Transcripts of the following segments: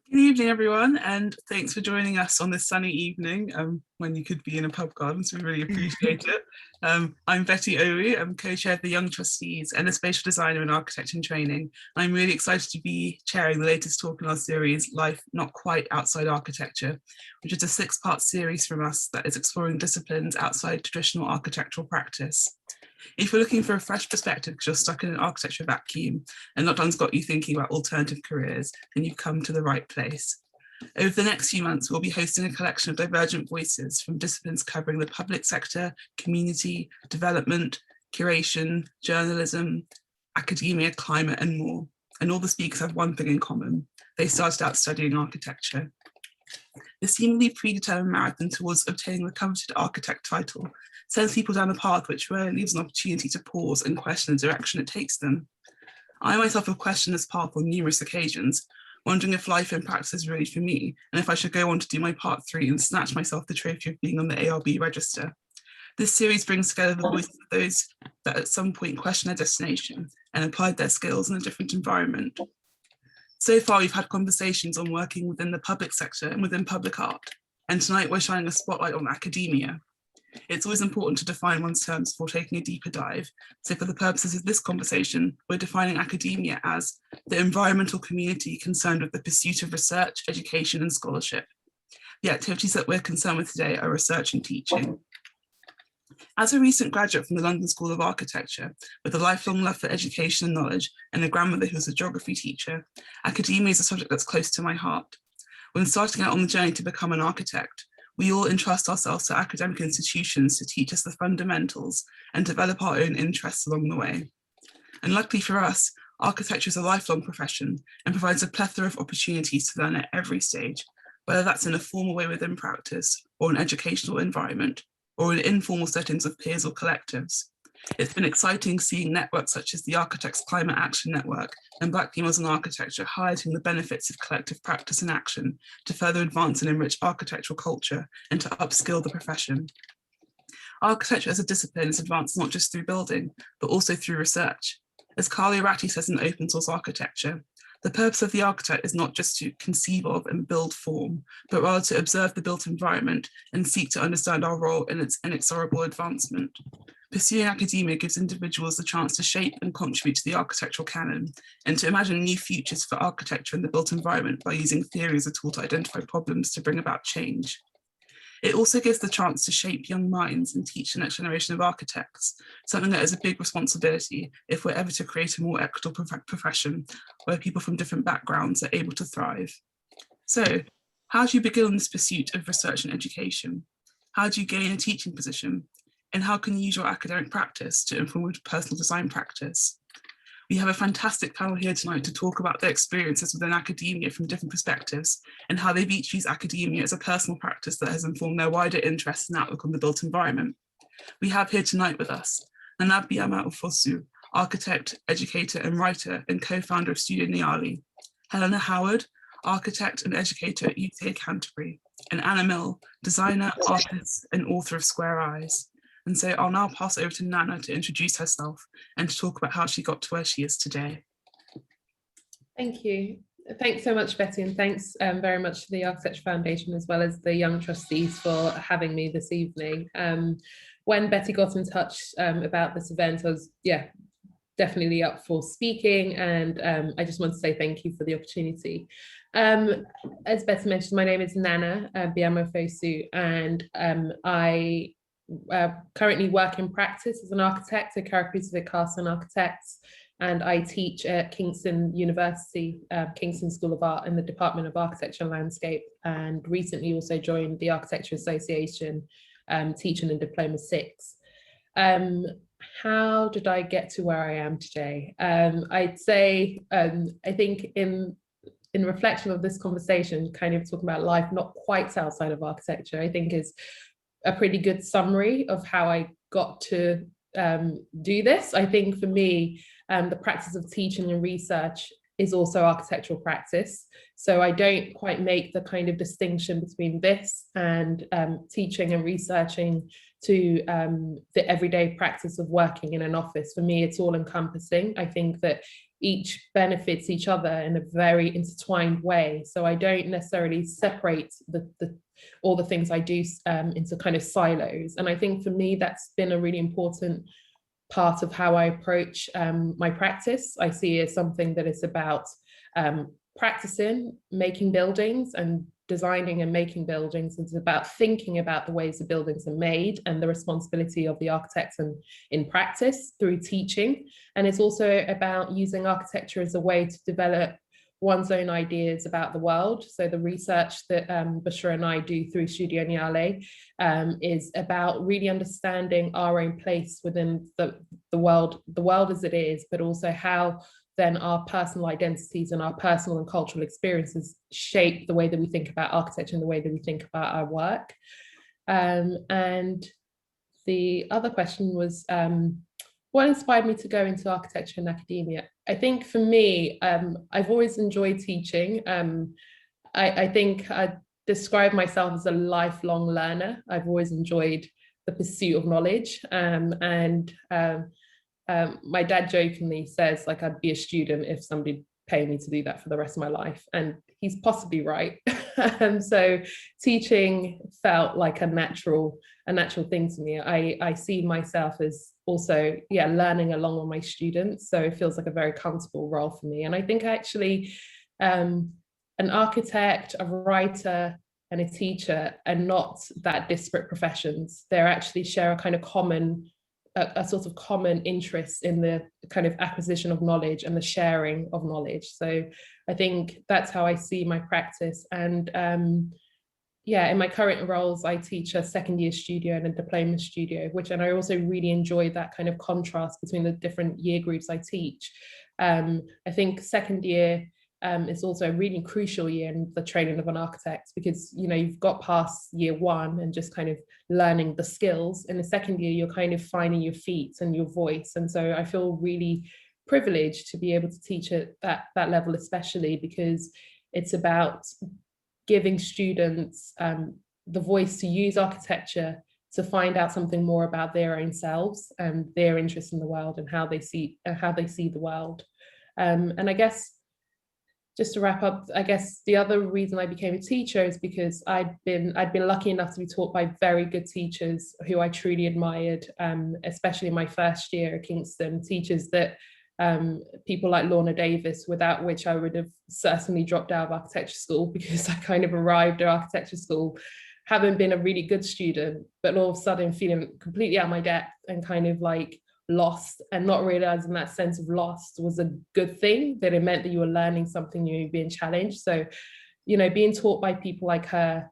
Good evening, everyone, and thanks for joining us on this sunny evening when you could be in a pub garden, so we really appreciate it. I'm Betty Owu, I'm co-chair of the Young Trustees and a spatial designer in architecture and training. I'm really excited to be chairing the latest talk in our series, Life Not Quite Outside Architecture, which is a 6-part series from us that is exploring disciplines outside traditional architectural practice. If you're looking for a fresh perspective because you're stuck in an architecture vacuum and lockdown's got you thinking about alternative careers, then you've come to the right place. Over the next few months, we'll be hosting a collection of divergent voices from disciplines covering the public sector, community, development, curation, journalism, academia, climate, and more. And all the speakers have one thing in common. They started out studying architecture. The seemingly predetermined marathon towards obtaining the coveted architect title sends people down a path which rarely leaves an opportunity to pause and question the direction it takes them. I myself have questioned this path on numerous occasions, wondering if life in practice is really for me, and if I should go on to do my part 3 and snatch myself the trophy of being on the ARB register. This series brings together the voices of those that at some point questioned their destination and applied their skills in a different environment. So far, we've had conversations on working within the public sector and within public art, and tonight we're shining a spotlight on academia. It's always important to define one's terms before taking a deeper dive. So for the purposes of this conversation, we're defining academia as the environmental community concerned with the pursuit of research, education, and scholarship. The activities that we're concerned with today are research and teaching. As a recent graduate from the London School of Architecture, with a lifelong love for education and knowledge, and a grandmother who was a geography teacher, academia is a subject that's close to my heart. When starting out on the journey to become an architect, we all entrust ourselves to academic institutions to teach us the fundamentals and develop our own interests along the way. And luckily for us, architecture is a lifelong profession and provides a plethora of opportunities to learn at every stage, whether that's in a formal way within practice or an educational environment, or in informal settings of peers or collectives. It's been exciting seeing networks such as the Architects Climate Action Network and Black Females in Architecture highlighting the benefits of collective practice and action to further advance and enrich architectural culture and to upskill the profession. Architecture as a discipline is advanced not just through building, but also through research. As Carly Ratti says in Open Source Architecture, the purpose of the architect is not just to conceive of and build form, but rather to observe the built environment and seek to understand our role in its inexorable advancement. Pursuing academia gives individuals the chance to shape and contribute to the architectural canon and to imagine new futures for architecture in the built environment by using theory as a tool to identify problems to bring about change. It also gives the chance to shape young minds and teach the next generation of architects, something that is a big responsibility if we're ever to create a more equitable profession where people from different backgrounds are able to thrive. So, how do you begin on this pursuit of research and education? How do you gain a teaching position? And how can you use your academic practice to inform your personal design practice? We have a fantastic panel here tonight to talk about their experiences within academia from different perspectives and how they've each used academia as a personal practice that has informed their wider interests and outlook on the built environment. We have here tonight with us Nana Biamah-Ofosu, architect, educator and writer and co-founder of Studio Nyali, Helena Howard, architect and educator at UTA Canterbury, and Anna Mill, designer, artist and author of Square Eyes. And so I'll now pass over to Nana to introduce herself and to talk about how she got to where she is today. Thank you. Thanks so much, Betty, and thanks very much to the Architecture Foundation as well as the Young Trustees for having me this evening. When Betty got in touch about this event, I was definitely up for speaking, and I just want to say thank you for the opportunity. As Betty mentioned, my name is Nana Biamah-Ofosu, and I currently work in practice as an architect at Caracruz Castle Architects, and I teach at Kingston University, Kingston School of Art in the Department of Architecture and Landscape, and recently also joined the Architecture Association, teaching in Diploma 6. How did I get to where I am today? I'd say, I think in reflection of this conversation, kind of talking about life not quite outside of architecture, I think is a pretty good summary of how I got to do this. I think for me, the practice of teaching and research is also architectural practice. So I don't quite make the kind of distinction between this and teaching and researching to the everyday practice of working in an office. For me, it's all encompassing. I think that each benefits each other in a very intertwined way. So I don't necessarily separate all the things I do into kind of silos. And I think for me, that's been a really important part of how I approach my practice. I see it as something that is about practicing, making buildings and designing and making buildings. It's about thinking about the ways the buildings are made and the responsibility of the architects and in practice through teaching. And it's also about using architecture as a way to develop one's own ideas about the world. So the research that Bushra and I do through Studio Nyali is about really understanding our own place within the world as it is, but also how then our personal identities and our personal and cultural experiences shape the way that we think about architecture and the way that we think about our work. And the other question was, what inspired me to go into architecture and academia? I think for me, I've always enjoyed teaching. I think I describe myself as a lifelong learner. I've always enjoyed the pursuit of knowledge. My dad jokingly says, like, I'd be a student if somebody paid me to do that for the rest of my life. And he's possibly right. So teaching felt like a natural thing to me. I see myself as also, learning along with my students. So it feels like a very comfortable role for me. And I think actually an architect, a writer, and a teacher are not that disparate professions. They actually share a kind of a sort of common interest in the kind of acquisition of knowledge and the sharing of knowledge. So I think that's how I see my practice. And in my current roles, I teach a second year studio and a diploma studio, and I also really enjoy that kind of contrast between the different year groups I teach. I think second year is also a really crucial year in the training of an architect, because you've got past year one and just kind of learning the skills. In the second year, you're kind of finding your feet and your voice. And so I feel really privileged to be able to teach at that level, especially because it's about giving students the voice to use architecture to find out something more about their own selves and their interest in the world and how they see the world. And I guess, just to wrap up, I guess the other reason I became a teacher is because I'd been lucky enough to be taught by very good teachers who I truly admired, especially in my first year at Kingston, teachers that people like Lorna Davis, without which I would have certainly dropped out of architecture school, because I kind of arrived at architecture school having been a really good student, but all of a sudden feeling completely out of my depth and kind of like lost, and not realizing that sense of lost was a good thing, that it meant that you were learning something new, being challenged. So, being taught by people like her,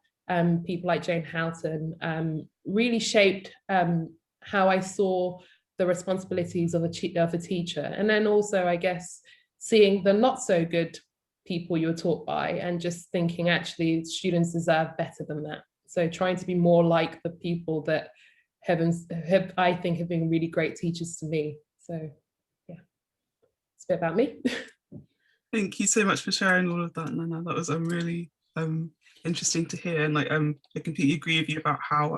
people like Jane Houghton, really shaped how I saw the responsibilities of a teacher. And then also, I guess, seeing the not so good people you were taught by and just thinking, actually, students deserve better than that. So trying to be more like the people that I think have been really great teachers to me. So yeah, it's a bit about me. Thank you so much for sharing all of that, Nana. That was really interesting to hear. And I completely agree with you about how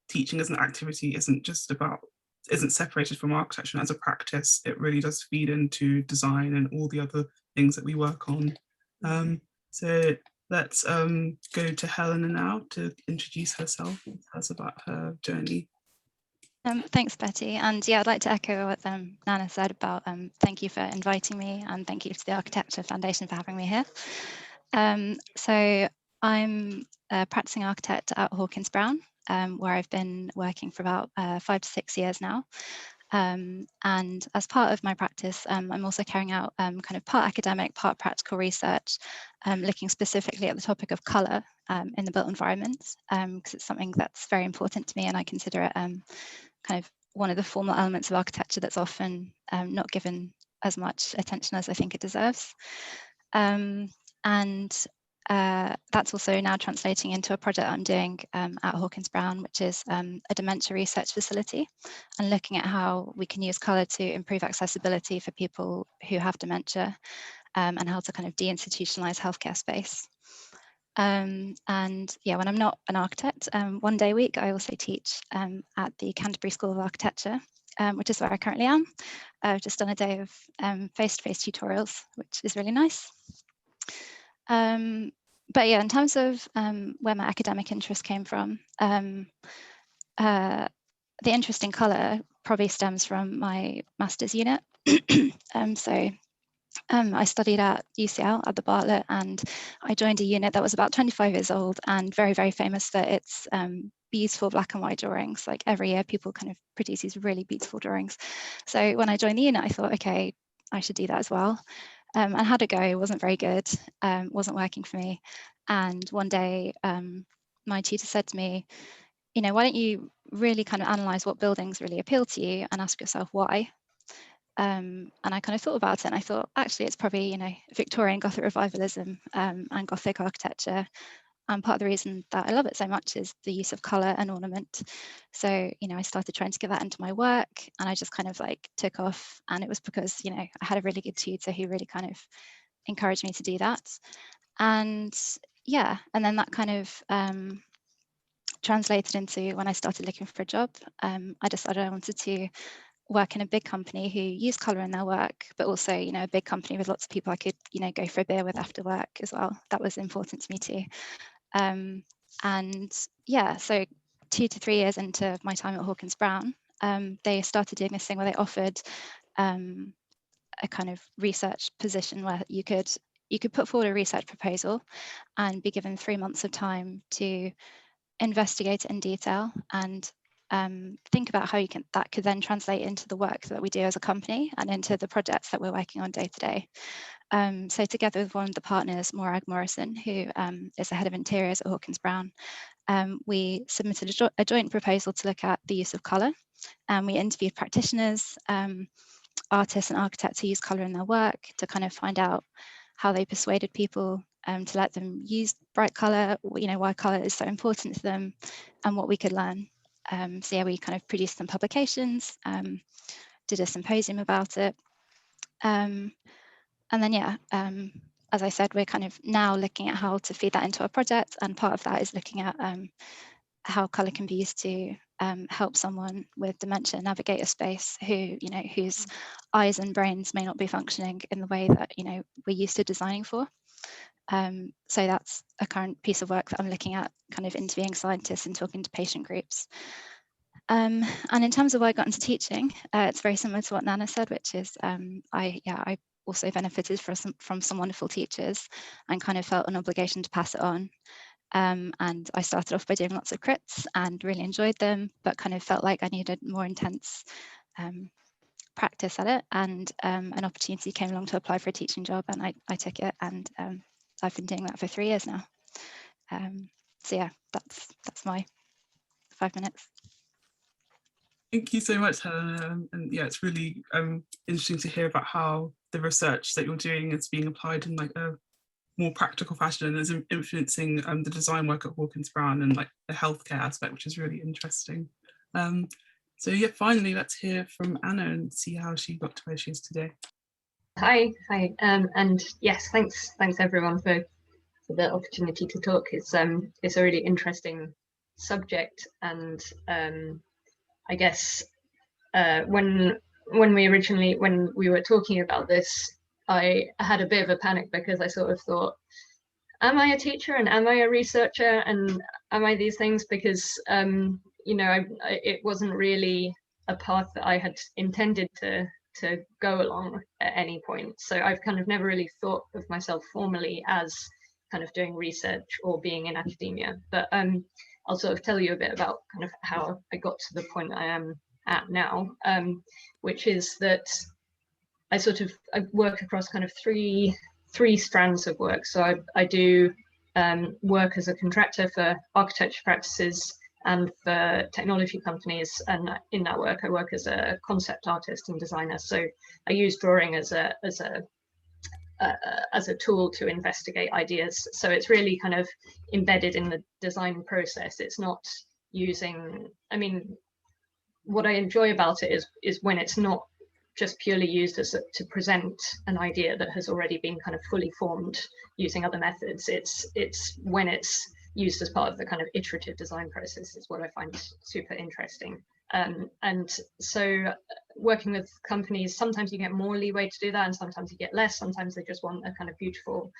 teaching as an activity isn't separated from architecture. And as a practice, it really does feed into design and all the other things that we work on. So let's go to Helena now to introduce herself and tell us about her journey. Thanks, Betty. And I'd like to echo what Nana said about thank you for inviting me, and thank you to the Architecture Foundation for having me here. So I'm a practicing architect at Hawkins Brown, where I've been working for about 5 to 6 years now. And as part of my practice, I'm also carrying out kind of part academic, part practical research, looking specifically at the topic of colour in the built environment, because it's something that's very important to me, and I consider it kind of one of the formal elements of architecture that's often not given as much attention as I think it deserves. That's also now translating into a project I'm doing at Hawkins Brown, which is a dementia research facility, and looking at how we can use colour to improve accessibility for people who have dementia, and how to kind of deinstitutionalise healthcare space. When I'm not an architect, one day a week I also teach at the Canterbury School of Architecture, which is where I currently am. I've just done a day of face-to-face tutorials, which is really nice. But yeah, in terms of where my academic interest came from, the interest in colour probably stems from my master's unit. I studied at UCL at the Bartlett, and I joined a unit that was about 25 years old and very, very famous for its beautiful black and white drawings. Like every year people kind of produce these really beautiful drawings. So when I joined the unit, I thought, okay, I should do that as well. And how to go, it wasn't very good, wasn't working for me. And one day my tutor said to me, why don't you really kind of analyze what buildings really appeal to you and ask yourself why? And I kind of thought about it, and I thought, actually, it's probably, Victorian Gothic revivalism and Gothic architecture. And part of the reason that I love it so much is the use of colour and ornament. So, I started trying to get that into my work, and I just kind of like took off. And it was because, I had a really good tutor who really kind of encouraged me to do that. And yeah, and then that kind of translated into when I started looking for a job. I decided I wanted to work in a big company who use colour in their work, but also, a big company with lots of people I could, go for a beer with after work as well. That was important to me too. And yeah, so 2 to 3 years into my time at Hawkins Brown, they started doing this thing where they offered a kind of research position where you could put forward a research proposal and be given 3 months of time to investigate it in detail and think about how that could then translate into the work that we do as a company and into the projects that we're working on day to day. So together with one of the partners, Morag Morrison, who is the head of interiors at Hawkins Brown, we submitted a joint proposal to look at the use of colour. We interviewed practitioners, artists and architects who use colour in their work to kind of find out how they persuaded people to let them use bright colour, why colour is so important to them and what we could learn. So yeah, we kind of produced some publications, did a symposium about it. And then yeah, as I said, we're kind of now looking at how to feed that into our project, and part of that is looking at how colour can be used to help someone with dementia navigate a space whose eyes and brains may not be functioning in the way that we're used to designing for. So that's a current piece of work that I'm looking at, kind of interviewing scientists and talking to patient groups. And in terms of why I got into teaching, it's very similar to what Nana said, which is I also benefited from some wonderful teachers and kind of felt an obligation to pass it on. And I started off by doing lots of crits and really enjoyed them, but kind of felt like I needed more intense practice at it. And an opportunity came along to apply for a teaching job, and I took it, and I've been doing that for 3 years now. So yeah, that's my 5 minutes. Thank you so much, Helena. And yeah, it's really interesting to hear about how the research that you're doing is being applied in like a more practical fashion and is influencing the design work at Hawkins Brown and like the healthcare aspect, which is really interesting. So yeah, finally, let's hear from Anna and see how she got to where she is today. Hi, and yes, thanks everyone for the opportunity to talk. It's a really interesting subject, and I guess when we were talking about this, I had a bit of a panic because I sort of thought, am I a teacher and am I a researcher and am I these things? Because it wasn't really a path that I had intended to go along at any point. So I've kind of never really thought of myself formally as kind of doing research or being in academia. But I'll sort of tell you a bit about kind of how I got to the point I am at now, which is that I work across kind of three strands of work. So I do work as a contractor for architecture practices and for technology companies, and in that work I work as a concept artist and designer. So I use drawing as a tool to investigate ideas. So it's really kind of embedded in the design process. It's not using, what I enjoy about it is when it's not just purely used to present an idea that has already been kind of fully formed using other methods. It's when it's used as part of the kind of iterative design process is what I find super interesting. And so working with companies, sometimes you get more leeway to do that, and sometimes you get less. Sometimes they just want a kind of beautiful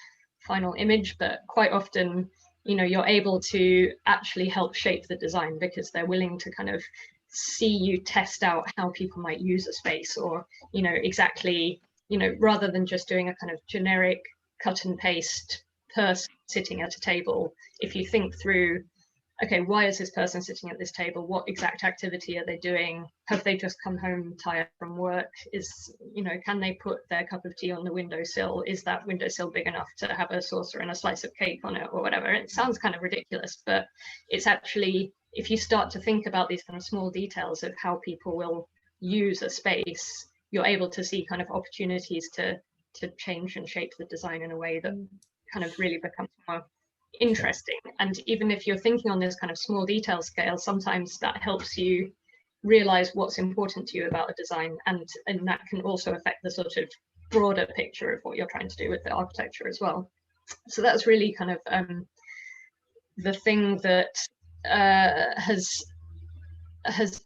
final image, but quite often, you know, you're able to actually help shape the design because they're willing to kind of see you test out how people might use a space, or, you know, exactly, you know, rather than just doing a kind of generic cut and paste person sitting at a table, if you think through, okay, why is this person sitting at this table? What exact activity are they doing? Have they just come home tired from work? Is, you know, can they put their cup of tea on the windowsill? Is that windowsill big enough to have a saucer and a slice of cake on it or whatever? It sounds kind of ridiculous, but it's actually, if you start to think about these kind of small details of how people will use a space, you're able to see kind of opportunities to change and shape the design in a way that kind of really becomes more interesting. And even if you're thinking on this kind of small detail scale, sometimes that helps you realize what's important to you about a design, and that can also affect the sort of broader picture of what you're trying to do with the architecture as well. So that's really kind of the thing that has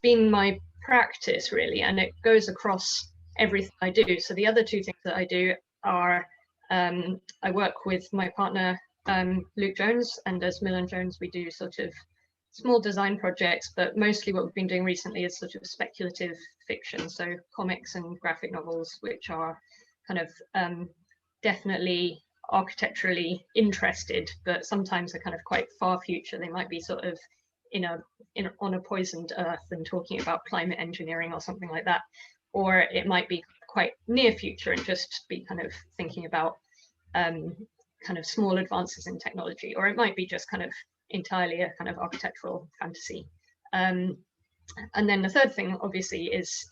been my practice, really, and it goes across everything I do. So the other two things that I do are I work with my partner Luke Jones, and as Mill and Jones we do sort of small design projects, but mostly what we've been doing recently is sort of speculative fiction, so comics and graphic novels, which are kind of definitely architecturally interested, but sometimes are kind of quite far future. They might be sort of on a poisoned earth and talking about climate engineering or something like that, or it might be quite near future and just be kind of thinking about kind of small advances in technology, or it might be just kind of entirely a kind of architectural fantasy. And then the third thing obviously is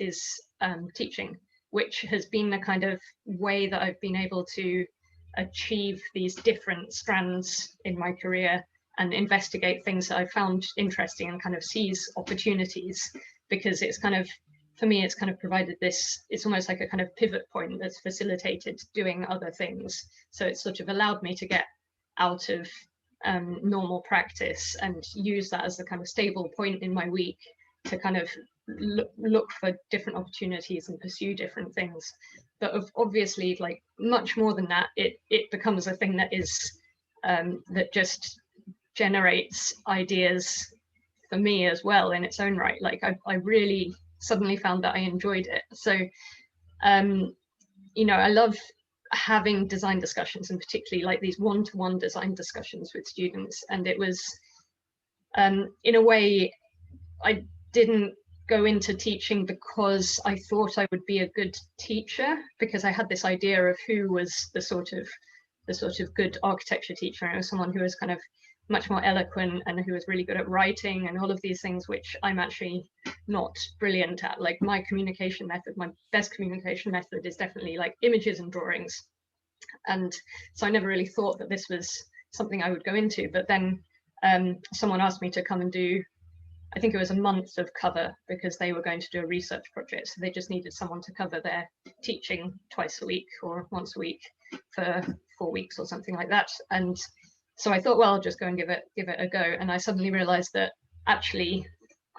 teaching, which has been the kind of way that I've been able to achieve these different strands in my career and investigate things that I found interesting and kind of seize opportunities, because it's kind of, for me, it's kind of provided this, it's almost like a kind of pivot point that's facilitated doing other things. So it's sort of allowed me to get out of normal practice and use that as the kind of stable point in my week to kind of look for different opportunities and pursue different things. But obviously, like much more than that, it becomes a thing that is that just generates ideas for me as well in its own right. Like I really suddenly found that I enjoyed it. So you know, I love having design discussions, and particularly like these one-to-one design discussions with students. And it was in a way, I didn't go into teaching because I thought I would be a good teacher, because I had this idea of who was the sort of good architecture teacher. And it was someone who was kind of much more eloquent and who was really good at writing and all of these things, which I'm actually not brilliant at. Like my communication method, my best communication method is definitely like images and drawings. And so I never really thought that this was something I would go into. But then someone asked me to come and do, I think it was a month of cover, because they were going to do a research project. So they just needed someone to cover their teaching twice a week or once a week for 4 weeks or something like that. And so I thought, well, I'll just go and give it a go. And I suddenly realized that actually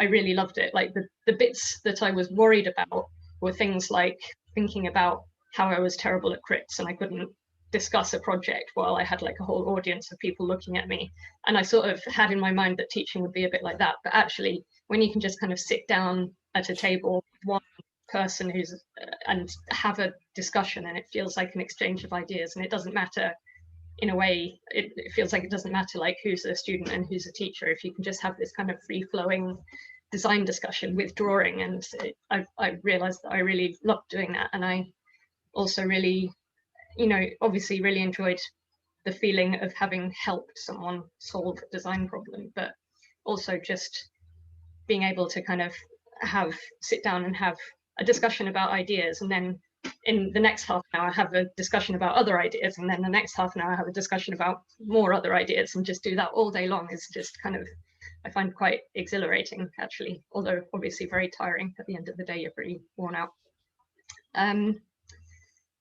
I really loved it. Like the bits that I was worried about were things like thinking about how I was terrible at crits and I couldn't discuss a project while I had like a whole audience of people looking at me. And I sort of had in my mind that teaching would be a bit like that. But actually, when you can just kind of sit down at a table with one person and have a discussion, and it feels like an exchange of ideas, and it doesn't matter, in a way, it feels like it doesn't matter like who's a student and who's a teacher, if you can just have this kind of free-flowing design discussion with drawing. And I realized that I really loved doing that. And I also really, you know, obviously really enjoyed the feeling of having helped someone solve a design problem, but also just being able to kind of sit down and have a discussion about ideas, and then in the next half an hour have a discussion about other ideas, and then the next half an hour have a discussion about more other ideas, and just do that all day long is just kind of, I find quite exhilarating actually, although obviously very tiring. At the end of the day, you're pretty worn out.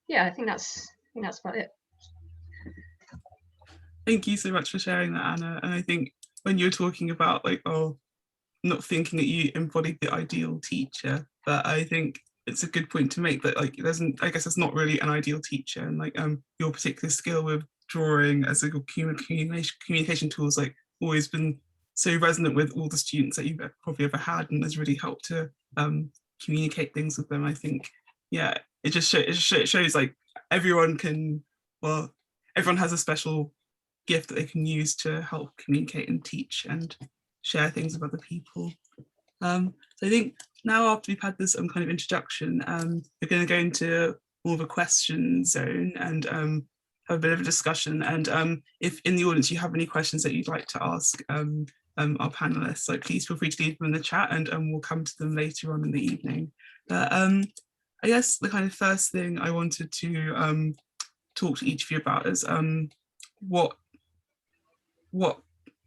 Yeah, I think that's about it. Thank you so much for sharing that, Anna. And I think when you're talking about like, oh, not thinking that you embodied the ideal teacher, but I think it's a good point to make that like I guess it's not really an ideal teacher, and like your particular skill with drawing as a communication tool has like always been so resonant with all the students that you've probably ever had, and has really helped to communicate things with them. I think, yeah, it shows like everyone has a special gift that they can use to help communicate and teach and share things with other people. So I think now, after we've had this kind of introduction, we're going to go into more of a question zone and have a bit of a discussion. And if in the audience you have any questions that you'd like to ask our panelists, like please feel free to leave them in the chat, and we'll come to them later on in the evening. But I guess the kind of first thing I wanted to talk to each of you about is what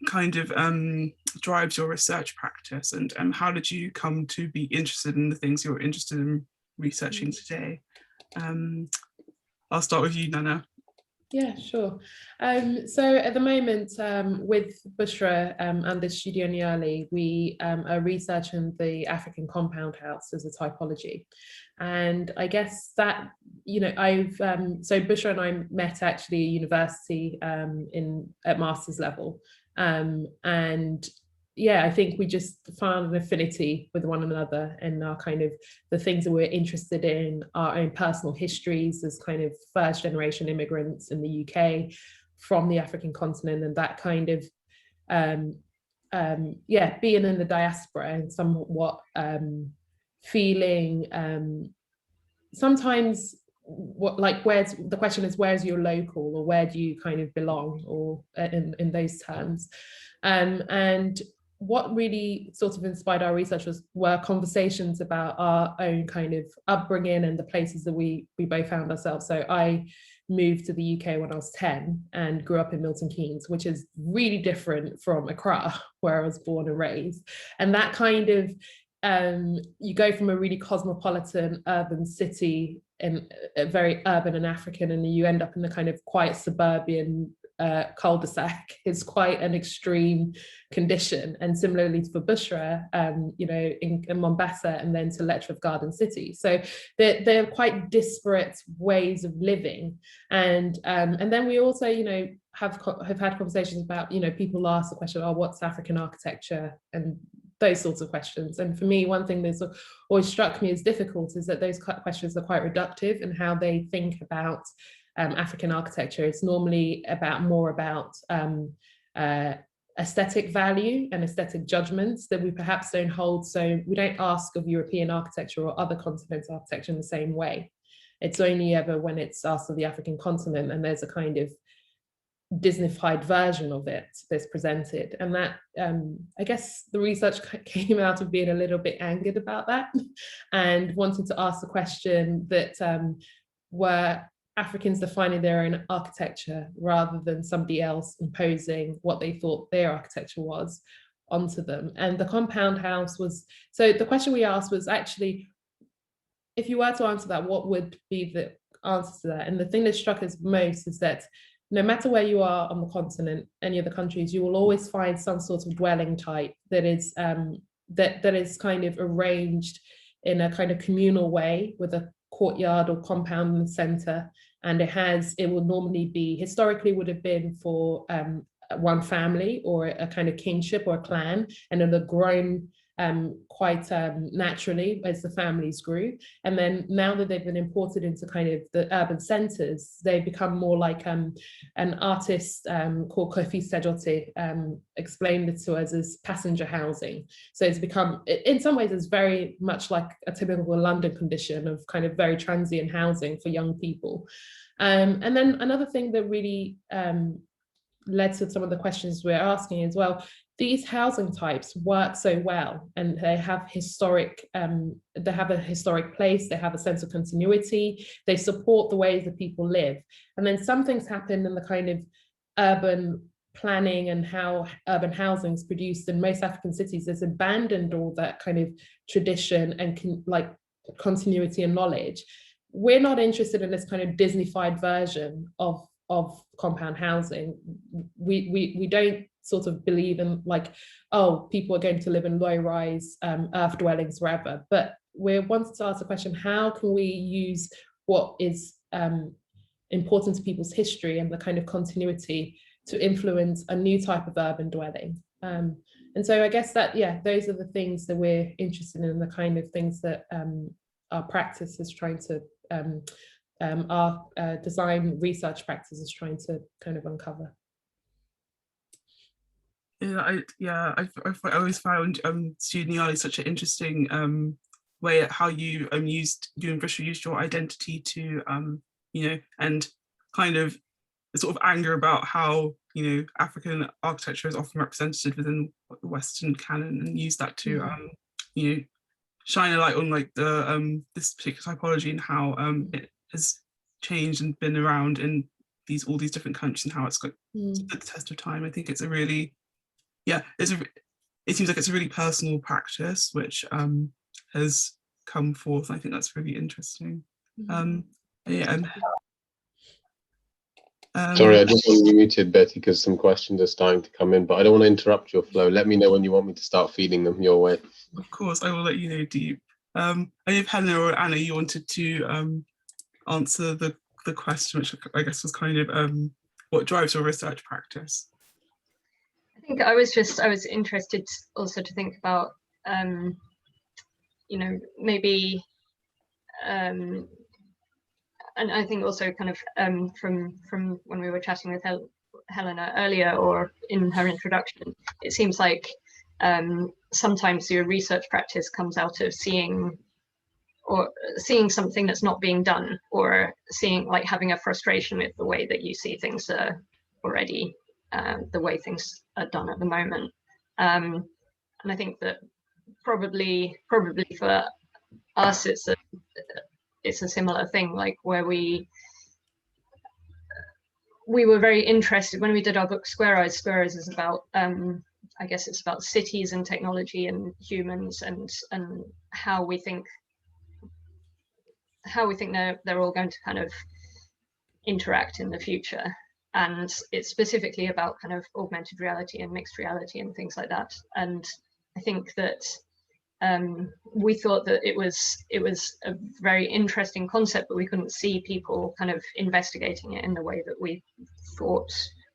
kind of drives your research practice, and how did you come to be interested in the things you're interested in researching today? I'll start with you, Nana. Yeah, sure. So at the moment, with Bushra and the Studio Nyali, we are researching the African compound house as a typology. And I guess that, you know, so Bushra and I met actually at university at master's level. And yeah, I think we just found an affinity with one another, and our kind of the things that we're interested in, our own personal histories as kind of first generation immigrants in the UK from the African continent, and that kind of being in the diaspora and somewhat feeling sometimes where's the question is, where's your local, or where do you kind of belong, or in those terms. And what really sort of inspired our research were conversations about our own kind of upbringing and the places that we both found ourselves. So I moved to the UK when I was 10 and grew up in Milton Keynes, which is really different from Accra, where I was born and raised. And that kind of, you go from a really cosmopolitan urban city, and very urban and African, and you end up in the kind of quite suburban cul-de-sac. Is quite an extreme condition. And similarly for Bushra, you know, in Mombasa, and then to Letchworth Garden City. So they're quite disparate ways of living. And then we also, you know, have had conversations about, you know, people ask the question, oh, what's African architecture? And those sorts of questions. And for me, one thing that's always struck me as difficult is that those questions are quite reductive in how they think about African architecture. It's normally more about aesthetic value and aesthetic judgments that we perhaps don't hold. So we don't ask of European architecture or other continents' architecture in the same way. It's only ever when it's asked of the African continent, and there's a kind of Disneyfied version of it that's presented. And that, I guess the research came out of being a little bit angered about that, and wanted to ask the question that were Africans defining their own architecture rather than somebody else imposing what they thought their architecture was onto them. And the compound house was, so the question we asked was actually, if you were to answer that, what would be the answer to that? And the thing that struck us most is that no matter where you are on the continent, any of the countries, you will always find some sort of dwelling type that is that is kind of arranged in a kind of communal way, with a courtyard or compound in the center. And it will normally be, historically would have been for one family or a kind of kingship or a clan, and it had grown quite naturally as the families grew. And then now that they've been imported into kind of the urban centers, they become more like an artist called Kofi Sejote explained it to us as passenger housing. So it's become, in some ways, it's very much like a typical London condition of kind of very transient housing for young people. And then another thing that really led to some of the questions we're asking as well, these housing types work so well, and they have a historic place, they have a sense of continuity, they support the ways that people live. And then some things happen in the kind of urban planning and how urban housing is produced in most African cities has abandoned all that kind of tradition and like continuity and knowledge. We're not interested in this kind of Disneyfied version of compound housing. We don't sort of believe in like, oh, people are going to live in low-rise earth dwellings forever. But we wanted to ask the question, how can we use what is important to people's history and the kind of continuity to influence a new type of urban dwelling? And so I guess that, yeah, those are the things that we're interested in, the kind of things that our practice is trying to, our design research practice is trying to kind of uncover. Yeah, I've always found Studio Nyali such an interesting way at how you used your identity to you know, and kind of the sort of anger about how, you know, African architecture is often represented within the Western canon, and use that to you know, shine a light on like the this particular typology and how it has changed and been around in all these different countries, and how it's got the test of time. I think it's a really, yeah, it seems like it's a really personal practice which has come forth. I think that's really interesting. Yeah. Sorry, I just want to be muted, Betty, because some questions are starting to come in, but I don't want to interrupt your flow. Let me know when you want me to start feeding them your way. Of course, I will let you know, Deep. I know Helena or Anna, you wanted to answer the question, which I guess was kind of what drives your research practice. I think I was interested also to think about, you know, maybe, and I think also kind of from when we were chatting with Helena earlier, or in her introduction, it seems like sometimes your research practice comes out of seeing something that's not being done, or having a frustration with the way that you see things already, the way things are done at the moment. And I think that probably for us it's a similar thing, like where we were very interested when we did our book Square Eyes. Square Eyes is about I guess it's about cities and technology and humans, and how we think they're all going to kind of interact in the future. And it's specifically about kind of augmented reality and mixed reality and things like that. And I think that we thought that it was a very interesting concept, but we couldn't see people kind of investigating it in the way that we thought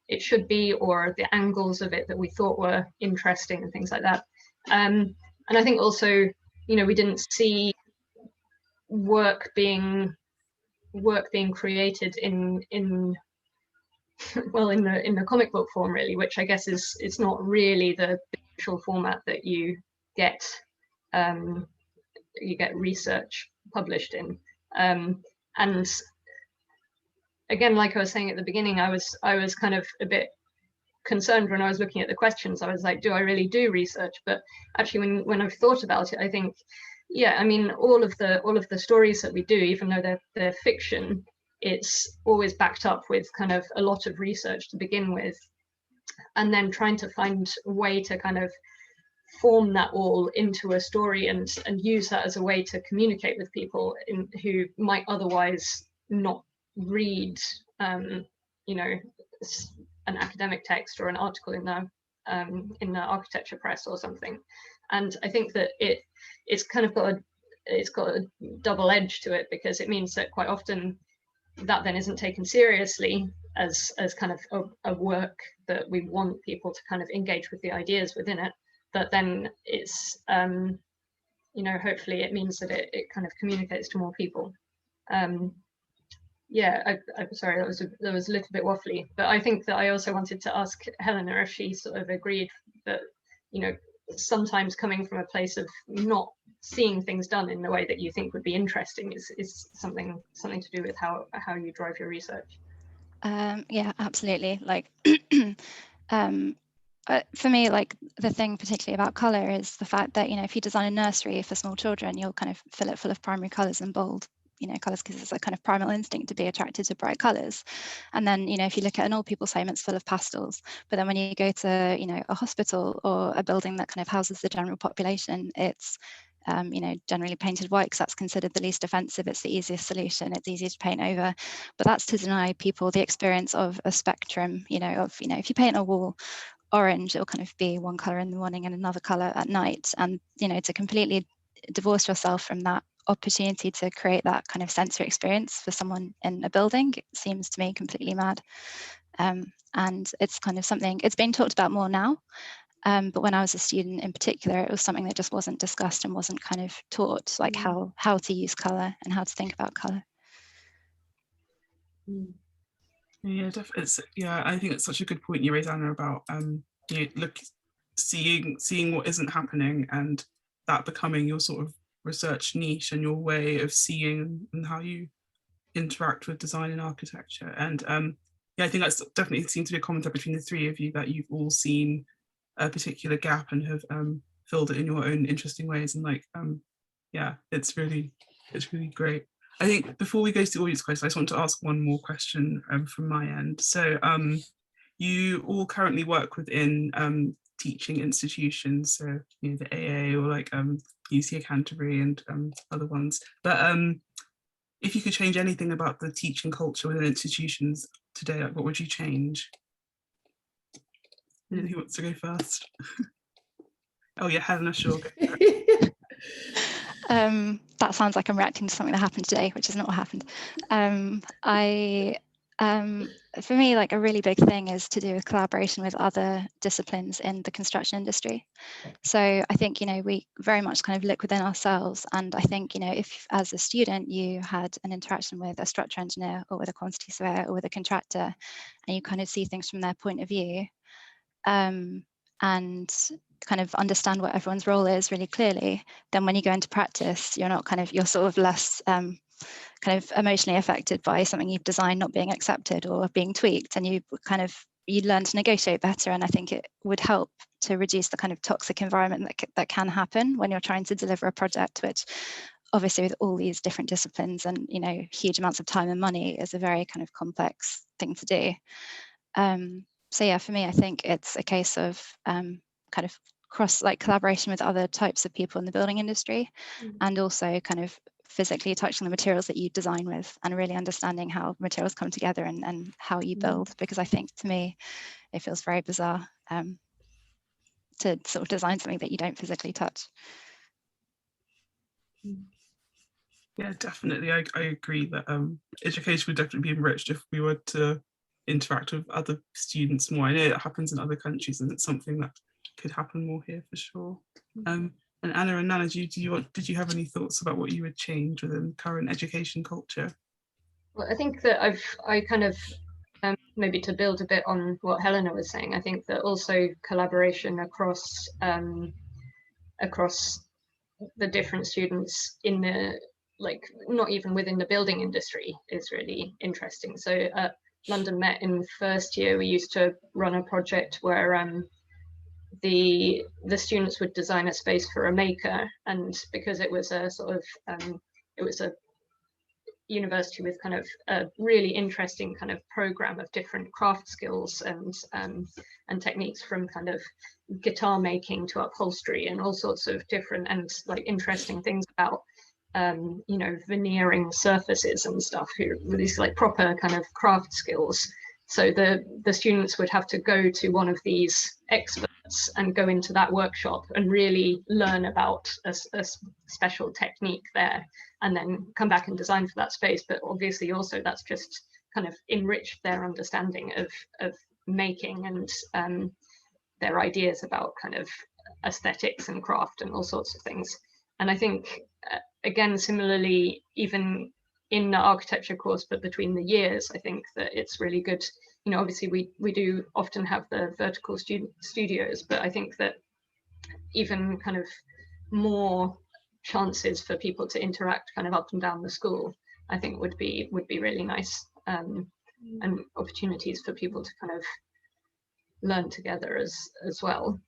it should be, or the angles of it that we thought were interesting and things like that. And I think also, you know, we didn't see work being created in the comic book form, really, which I guess it's not really the usual format that you get research published in. And again, like I was saying at the beginning, I was kind of a bit concerned when I was looking at the questions. I was like, do I really do research? But actually, when I've thought about it, I think, yeah, I mean, all of the stories that we do, even though they're fiction, it's always backed up with kind of a lot of research to begin with, and then trying to find a way to kind of form that all into a story and use that as a way to communicate with people who might otherwise not read, you know, an academic text or an article in the architecture press or something. And I think that it's kind of got a double edge to it, because it means that quite often that then isn't taken seriously as kind of a work that we want people to kind of engage with the ideas within it. But then it's, you know, hopefully it means that it kind of communicates to more people. Yeah, I'm sorry, that was a little bit waffly, but I think that I also wanted to ask Helena if she sort of agreed that, you know, sometimes coming from a place of not seeing things done in the way that you think would be interesting is something to do with how you drive your research. Yeah, absolutely. Like for me, like the thing particularly about colour is the fact that, you know, if you design a nursery for small children, you'll kind of fill it full of primary colours and bold, you know, colours, because it's a kind of primal instinct to be attracted to bright colours. And then, you know, if you look at an old people's home, it's full of pastels. But then when you go to, you know, a hospital or a building that kind of houses the general population, it's you know, generally painted white, because that's considered the least offensive. It's the easiest solution. It's easier to paint over. But that's to deny people the experience of a spectrum, you know, of, you know, if you paint a wall orange, it'll kind of be one color in the morning and another color at night. And, you know, to completely divorce yourself from that opportunity to create that kind of sensory experience for someone in a building, it seems to me completely mad. And it's kind of something, it's being talked about more now. But when I was a student in particular, it was something that just wasn't discussed and wasn't kind of taught, like how to use color and how to think about color. Yeah, I think it's such a good point you raise, Anna, about seeing what isn't happening and that becoming your sort of research niche and your way of seeing and how you interact with design and architecture. And I think that's definitely seems to be a common thread between the three of you, that you've all seen a particular gap and have filled it in your own interesting ways. And it's really great. I think before we go to the audience questions, I just want to ask one more question from my end. So you all currently work within teaching institutions, so the AA or like UCA Canterbury and other ones. But if you could change anything about the teaching culture within institutions today, like, what would you change? And who wants to go first? Oh yeah, Helena, sure. That sounds like I'm reacting to something that happened today, which is not what happened. For me, like a really big thing is to do with collaboration with other disciplines in the construction industry. So I think, we very much kind of look within ourselves. And I think, if as a student you had an interaction with a structure engineer or with a quantity surveyor or with a contractor, and you kind of see things from their point of view, and kind of understand what everyone's role is really clearly, then when you go into practice, you're sort of less kind of emotionally affected by something you've designed not being accepted or being tweaked, and you learn to negotiate better. And I think it would help to reduce the kind of toxic environment that can happen when you're trying to deliver a project, which obviously with all these different disciplines and huge amounts of time and money is a very kind of complex thing to do. So yeah, for me, I think it's a case of kind of collaboration with other types of people in the building industry, and also kind of physically touching the materials that you design with and really understanding how materials come together and how you build, because I think to me it feels very bizarre to sort of design something that you don't physically touch. Yeah, definitely. I agree that education would definitely be enriched if we were to interact with other students more. I know that happens in other countries, and it's something that could happen more here for sure. And Anna and Nana, did you have any thoughts about what you would change within current education culture? Well, I think that I kind of maybe to build a bit on what Helena was saying, I think that also collaboration across the different students in the, like, not even within the building industry is really interesting. So at London Met in first year, we used to run a project where the students would design a space for a maker, and because it was a sort of it was a university with kind of a really interesting kind of program of different craft skills and techniques, from kind of guitar making to upholstery and all sorts of different and like interesting things about veneering surfaces and stuff, with these like proper kind of craft skills. So the students would have to go to one of these experts and go into that workshop and really learn about a special technique there, and then come back and design for that space. But obviously also that's just kind of enriched their understanding of making and their ideas about kind of aesthetics and craft and all sorts of things. And I think again, similarly, even in the architecture course, but between the years, I think that it's really good. Obviously we do often have the vertical studios, but I think that even kind of more chances for people to interact kind of up and down the school, I think would be really nice, and opportunities for people to kind of learn together as well.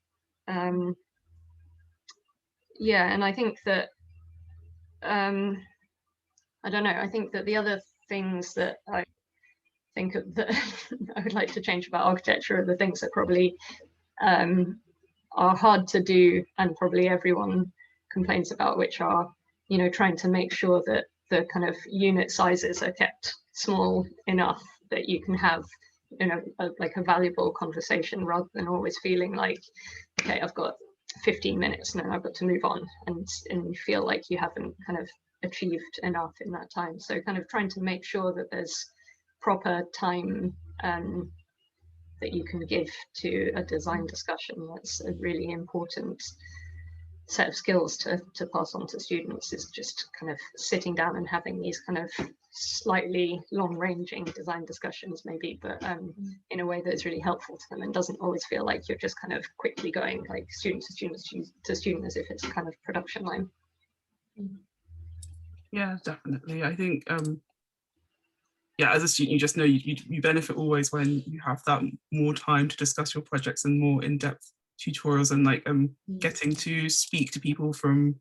Yeah, and I think that I don't know, I think that the other things that I think of that I would like to change about architecture are the things that probably are hard to do and probably everyone complains about, which are, trying to make sure that the kind of unit sizes are kept small enough that you can have, like a valuable conversation, rather than always feeling like, okay, I've got 15 minutes and then I've got to move on, and you feel like you haven't kind of achieved enough in that time. So kind of trying to make sure that there's proper time that you can give to a design discussion. That's a really important set of skills to pass on to students, is just kind of sitting down and having these kind of slightly long-ranging design discussions maybe, but in a way that's really helpful to them and doesn't always feel like you're just kind of quickly going like student to student as if it's a kind of production line. Yeah, definitely. I think yeah, as a student, you just know you benefit always when you have that more time to discuss your projects and more in-depth tutorials, and like getting to speak to people from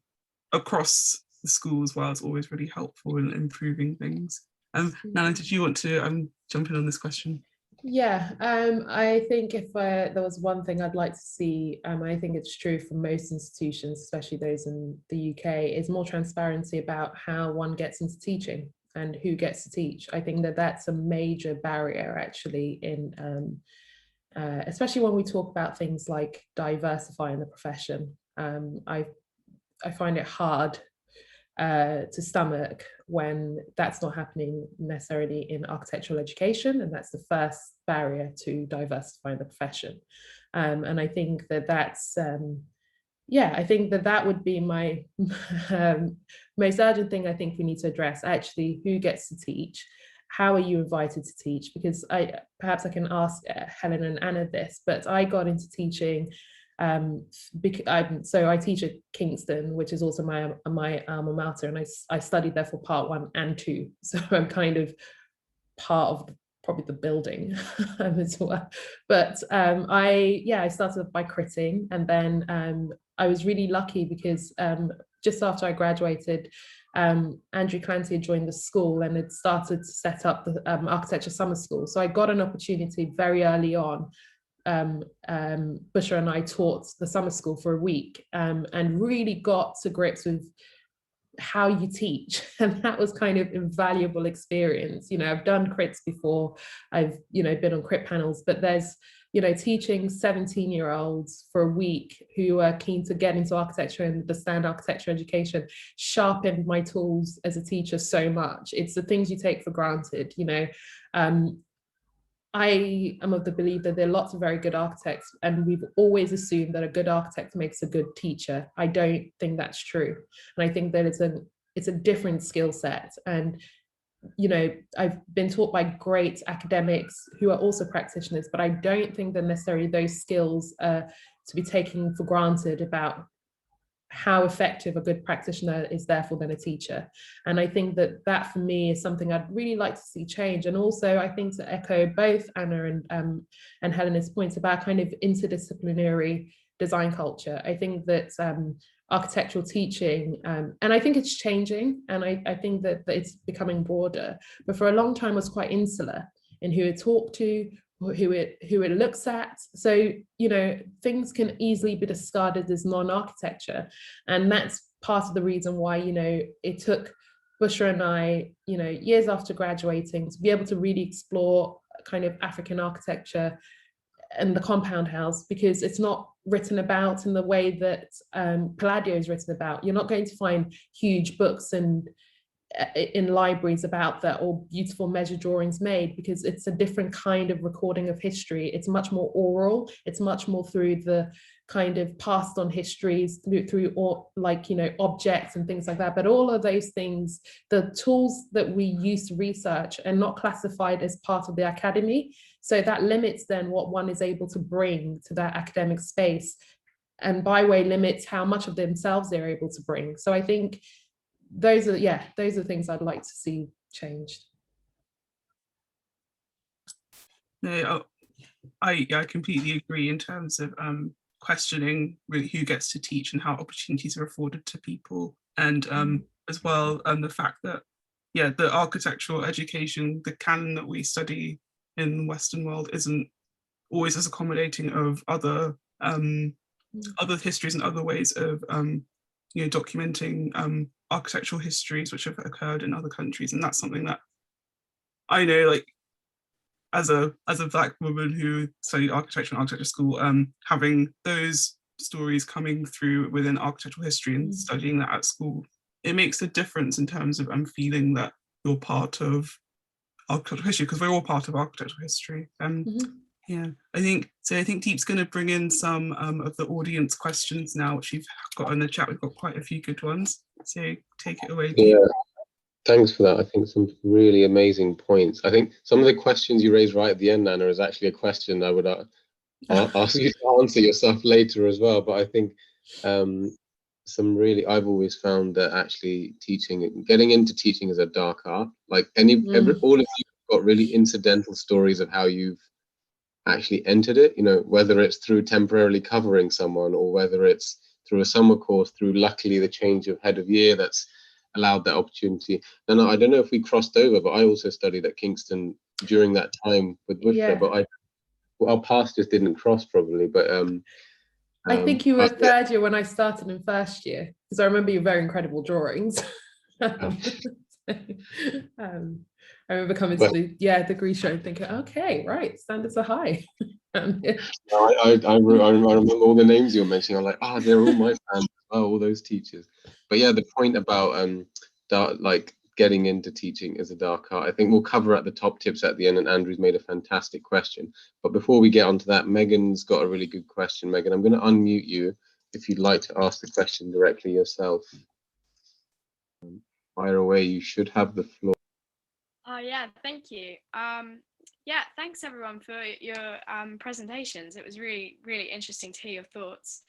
across the school as well is always really helpful in improving things. Nana, did you want to jump in on this question? Yeah, I think if there was one thing I'd like to see, I think it's true for most institutions, especially those in the UK, is more transparency about how one gets into teaching and who gets to teach. I think that that's a major barrier actually in, especially when we talk about things like diversifying the profession. I find it hard to stomach when that's not happening necessarily in architectural education, and that's the first barrier to diversifying the profession. And I think that that's yeah, I think that that would be my most urgent thing I think we need to address, actually, who gets to teach, how are you invited to teach? Because perhaps I can ask Helen and Anna this, but I got into teaching, so I teach at Kingston, which is also my alma mater, and I studied there for part 1 and 2, so I'm kind of part of probably the building as well. But I started by critting, and then I was really lucky because just after I graduated, Andrew Clancy had joined the school and had started to set up the architecture summer school. So I got an opportunity very early on. Bushra and I taught the summer school for a week, and really got to grips with how you teach, and that was kind of invaluable experience. I've done crits before, I've been on crit panels, but there's teaching 17-year-olds for a week who are keen to get into architecture and understand architecture education sharpened my tools as a teacher so much. It's the things you take for granted. I am of the belief that there are lots of very good architects, and we've always assumed that a good architect makes a good teacher. I don't think that's true. And I think that it's a different skill set. And, I've been taught by great academics who are also practitioners, but I don't think that necessarily those skills are to be taken for granted about how effective a good practitioner is therefore than a teacher. And I think that for me is something I'd really like to see change. And also I think, to echo both Anna and Helena's points about kind of interdisciplinary design culture, I think that architectural teaching, and I think it's changing, and I think that it's becoming broader, but for a long time was quite insular in who it talked to, who it looks at. So things can easily be discarded as non-architecture, and that's part of the reason why it took Bushra and I years after graduating to be able to really explore kind of African architecture and the compound house, because it's not written about in the way that Palladio is written about. You're not going to find huge books and in libraries about that, or beautiful measure drawings made, because it's a different kind of recording of history. It's much more oral, it's much more through the kind of passed on histories, through objects and things like that. But all of those things, the tools that we use to research, are not classified as part of the academy, so that limits then what one is able to bring to that academic space, and by way limits how much of themselves they're able to bring. So I think those are things I'd like to see changed. No, I completely agree in terms of questioning really who gets to teach and how opportunities are afforded to people, and as well the fact that the architectural education, the canon that we study in the Western world, isn't always as accommodating of other histories and other ways of documenting architectural histories which have occurred in other countries. And that's something that I know, like, as a Black woman who studied architecture in architecture school, having those stories coming through within architectural history and studying that at school, it makes a difference in terms of feeling that you're part of architectural history, because we're all part of architectural history. Yeah, I think Deep's going to bring in some of the audience questions now, which you've got in the chat. We've got quite a few good ones, so take it away, Deep. Yeah, thanks for that. I think some really amazing points. I think some of the questions you raised right at the end, Nana, is actually a question I would ask you to answer yourself later as well. But I think I've always found that actually getting into teaching is a dark art. Like all of you have got really incidental stories of how you've actually entered it, whether it's through temporarily covering someone or whether it's through a summer course, through luckily the change of head of year that's allowed that opportunity. And I don't know if we crossed over, but I also studied at Kingston during that time with Bushra, but our paths just didn't cross probably. But I think you were third year when I started in first year, because I remember your very incredible drawings. I remember coming to the degree show and thinking, okay, right, standards are high. I remember all the names you were mentioning. I'm like, they're all my fans. All those teachers. But yeah, the point about getting into teaching is a dark art. I think we'll cover at the top tips at the end, and Andrew's made a fantastic question. But before we get onto that, Megan's got a really good question. Megan, I'm going to unmute you if you'd like to ask the question directly yourself. Fire away, you should have the floor. Yeah, thank you. Yeah, thanks everyone for your presentations. It was really, really interesting to hear your thoughts.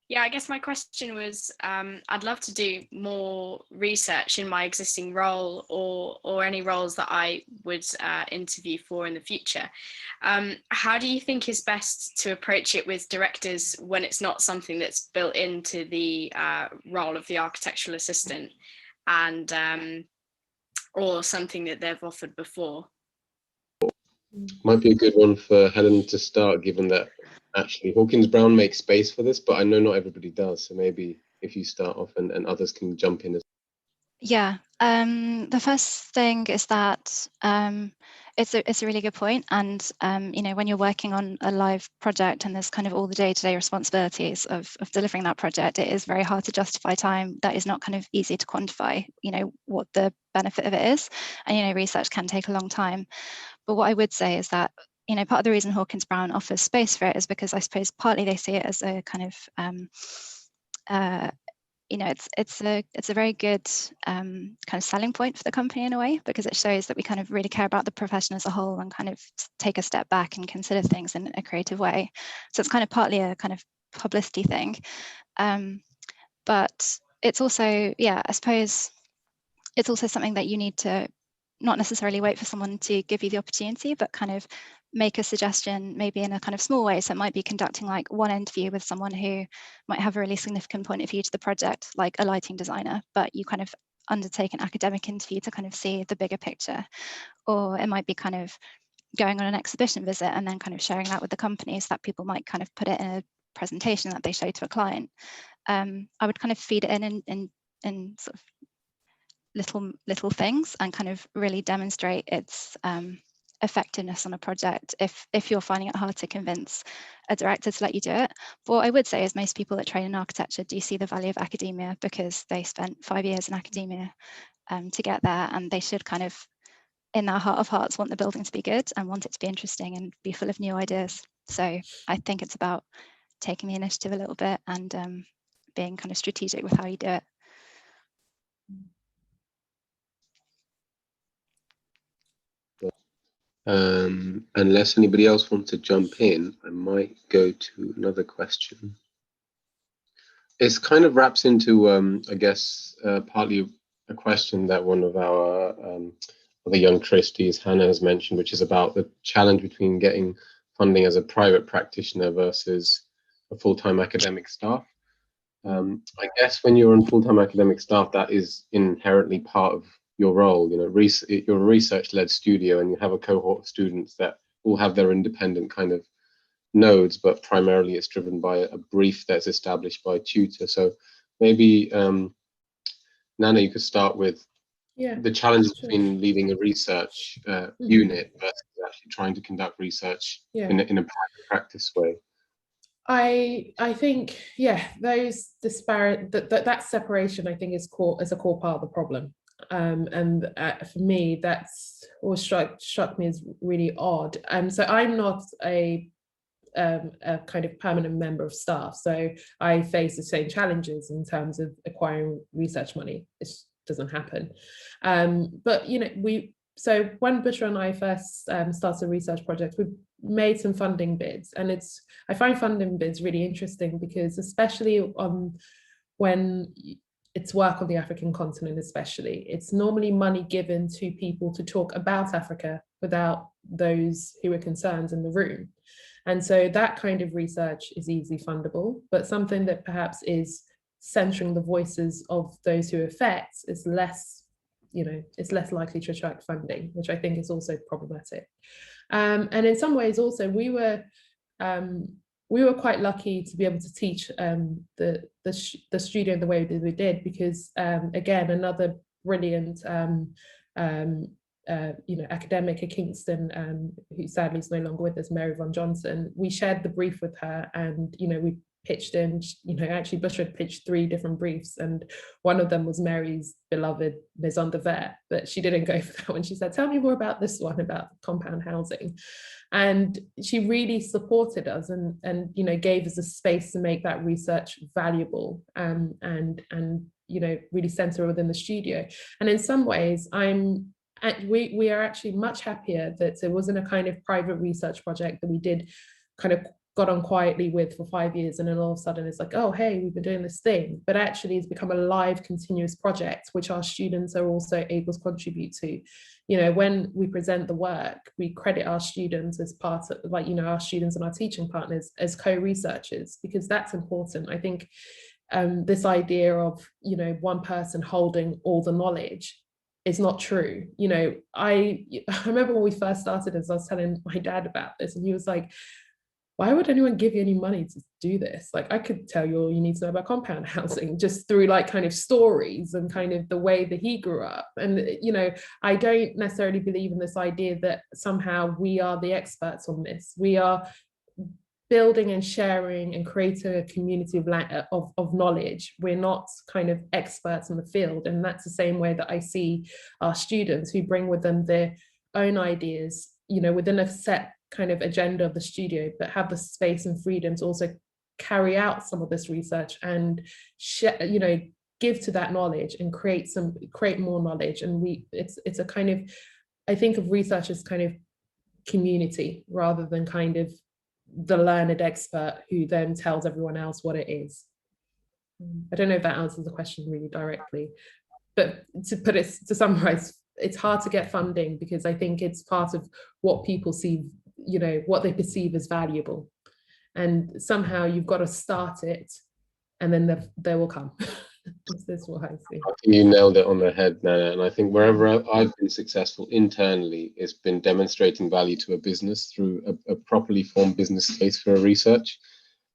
Yeah, I guess my question was, I'd love to do more research in my existing role or any roles that I would interview for in the future. How do you think is best to approach it with directors when it's not something that's built into the role of the architectural assistant and or something that they've offered before? Might be a good one for Helen to start, given that actually Hawkins Brown makes space for this, but I know not everybody does. So maybe if you start off and others can jump in as well. Yeah, the first thing is that it's a really good point. And, when you're working on a live project and there's kind of all the day-to-day responsibilities of delivering that project, it is very hard to justify time that is not kind of easy to quantify, what the benefit of it is. And, research can take a long time. But what I would say is that, part of the reason Hawkins Brown offers space for it is because I suppose partly they see it as a kind of, it's a very good kind of selling point for the company in a way, because it shows that we kind of really care about the profession as a whole and kind of take a step back and consider things in a creative way. So it's kind of partly a kind of publicity thing. But it's also, I suppose it's also something that you need to not necessarily wait for someone to give you the opportunity, but kind of make a suggestion, maybe in a kind of small way. So it might be conducting like one interview with someone who might have a really significant point of view to the project, like a lighting designer, but you kind of undertake an academic interview to kind of see the bigger picture. Or it might be kind of going on an exhibition visit and then kind of sharing that with the companies, that people might kind of put it in a presentation that they show to a client. I would kind of feed it in sort of little things and kind of really demonstrate its effectiveness on a project if you're finding it hard to convince a director to let you do it. But what I would say is most people that train in architecture do see the value of academia because they spent 5 years in academia to get there, and they should kind of, in their heart of hearts, want the building to be good and want it to be interesting and be full of new ideas. So I think it's about taking the initiative a little bit and being kind of strategic with how you do it. Unless anybody else wants to jump in, I might go to another question. It's kind of wraps into, I guess, partly a question that one of our other young trustees, Hannah, has mentioned, which is about the challenge between getting funding as a private practitioner versus a full-time academic staff. I guess when you're on full-time academic staff, that is inherently part of your role. You're a research-led studio and you have a cohort of students that all have their independent kind of nodes, but primarily it's driven by a brief that's established by a tutor. So maybe Nana, you could start with the challenges sure. between leading a research unit versus actually trying to conduct research in a private practice way. I think, those that separation, I think, is a core part of the problem. And for me, that's always struck me as really odd. So I'm not a kind of permanent member of staff, so I face the same challenges in terms of acquiring research money. It doesn't happen. But so when Bushra and I first started a research project, we made some funding bids, and I find funding bids really interesting because, especially when it's work on the African continent, especially, it's normally money given to people to talk about Africa without those who are concerned in the room. And so that kind of research is easily fundable, but something that perhaps is centering the voices of those who affect is less, it's less likely to attract funding, which I think is also problematic. And in some ways also, we were quite lucky to be able to teach the studio in the way that we did, because again, another brilliant academic at Kingston, who sadly is no longer with us, Mary Von Johnson, we shared the brief with her, and we pitched in, actually Bushra had pitched 3 different briefs, and one of them was Mary's beloved Maison de Verre, but she didn't go for that one. She said, tell me more about this one, about compound housing. And she really supported us and gave us a space to make that research valuable, and really center within the studio. And in some ways, we are actually much happier that it wasn't a kind of private research project that we did kind of got on quietly with for 5 years, and then all of a sudden it's like, oh, hey, we've been doing this thing. But actually it's become a live, continuous project, which our students are also able to contribute to. When we present the work, we credit our students as part of, our students and our teaching partners as co-researchers, because that's important. I think this idea of, one person holding all the knowledge is not true. I remember when we first started, as I was telling my dad about this, and he was like, why would anyone give you any money to do this? Like, I could tell you all you need to know about compound housing just through kind of stories and kind of the way that he grew up. And, I don't necessarily believe in this idea that somehow we are the experts on this. We are building and sharing and creating a community of knowledge. We're not kind of experts in the field. And that's the same way that I see our students, who bring with them their own ideas, within a set kind of agenda of the studio, but have the space and freedom to also carry out some of this research and give to that knowledge and create more knowledge. And it's a kind of, I think of research as kind of community rather than kind of the learned expert who then tells everyone else what it is. I don't know if that answers the question really directly, but to summarize, it's hard to get funding because I think it's part of what people see, what they perceive as valuable, and somehow you've got to start it, and then they will come. This is what I see. I think you nailed it on the head, Nana. And I think wherever I've been successful internally, it's been demonstrating value to a business through a properly formed business case for a research,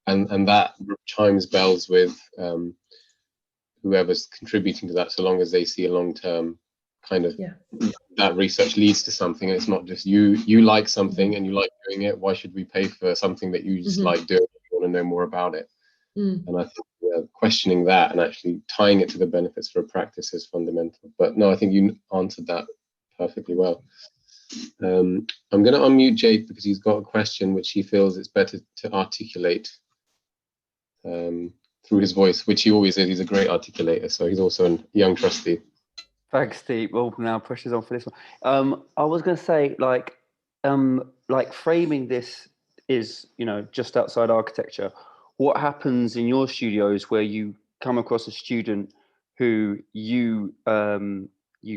and that chimes bells with whoever's contributing to that, so long as they see a long-term kind of that research leads to something, and it's not just you like something and you like doing it. Why should we pay for something that you just like doing? You want to know more about it. And I think questioning that and actually tying it to the benefits for a practice is fundamental. But no, I think you answered that perfectly well. I'm going to unmute Jake because he's got a question which he feels it's better to articulate through his voice, which he always is. He's a great articulator, so he's also a young trustee. Thanks, Steve. Well, now pressure's on for this one. I was going to say, like framing this is, just outside architecture. What happens in your studios where you come across a student who you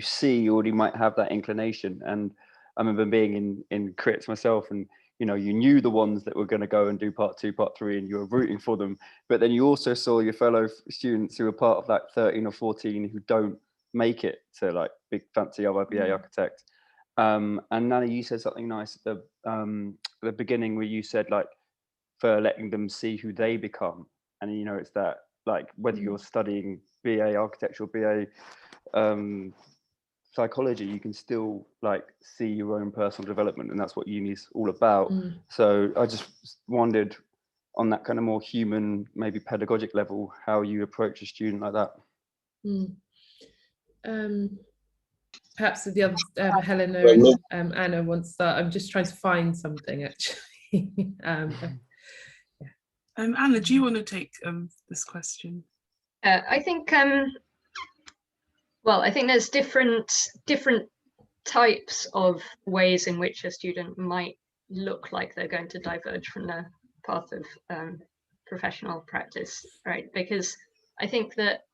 see already might have that inclination? And I remember being in crits myself, and you knew the ones that were going to go and do part 2, part 3, and you were rooting for them. But then you also saw your fellow students who were part of that 13 or 14 who don't make it to like big fancy RIBA architect. And Nana, you said something nice at the beginning where you said like for letting them see who they become, and it's that like whether you're studying BA architecture or BA psychology, you can still like see your own personal development, and that's what uni's all about. So I just wondered, on that kind of more human, maybe pedagogic level, how you approach a student like that. Perhaps the other Helena and Anna want to start. I'm just trying to find something actually. Anna, do you want to take this question? I think well, I think there's different types of ways in which a student might look like they're going to diverge from the path of professional practice, right? Because I think that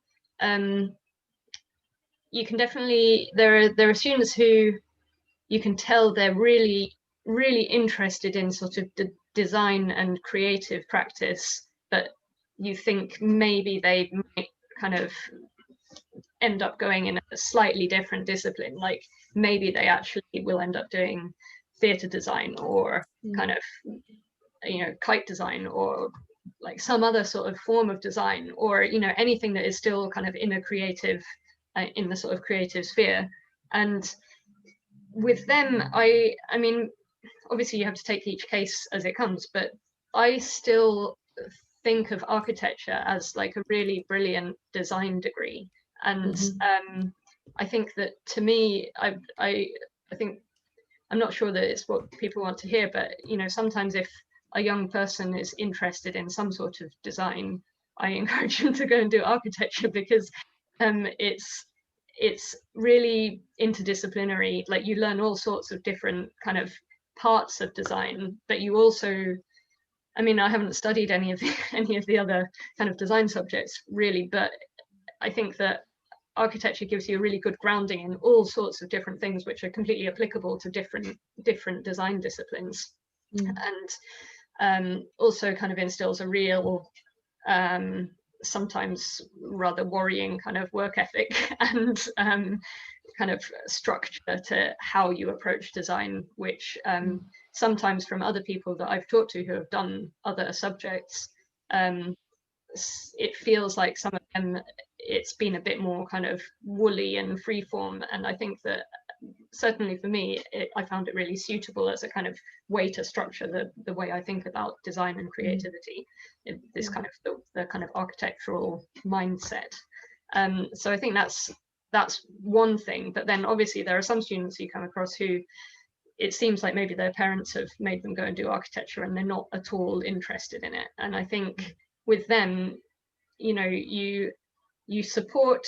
you can definitely, there are students who you can tell they're really interested in sort of the design and creative practice, but you think maybe they might kind of end up going in a slightly different discipline. Like maybe they actually will end up doing theatre design or kind of, you know, kite design or like some other sort of form of design, or, you know, anything that is still kind of in a creative, in the sort of creative sphere. And with them, I mean, obviously you have to take each case as it comes, but I still think of architecture as like a really brilliant design degree. And I think that, to me, I think, I'm not sure that it's what people want to hear, but, you know, sometimes if a young person is interested in some sort of design, I encourage them to go and do architecture, because it's really interdisciplinary. Like, you learn all sorts of different kind of parts of design, but you also, I mean, I haven't studied any of the other kind of design subjects really, but I think that architecture gives you a really good grounding in all sorts of different things, which are completely applicable to different design disciplines. And also kind of instills a real sometimes rather worrying kind of work ethic and kind of structure to how you approach design, which sometimes from other people that I've talked to who have done other subjects, it feels like some of them, it's been a bit more kind of woolly and freeform. And I think that certainly for me, I found it really suitable as a kind of way to structure the way I think about design and creativity, this kind of the kind of architectural mindset. So I think that's one thing. But then obviously there are some students you come across who it seems like maybe their parents have made them go and do architecture and they're not at all interested in it. And I think with them, you know, you support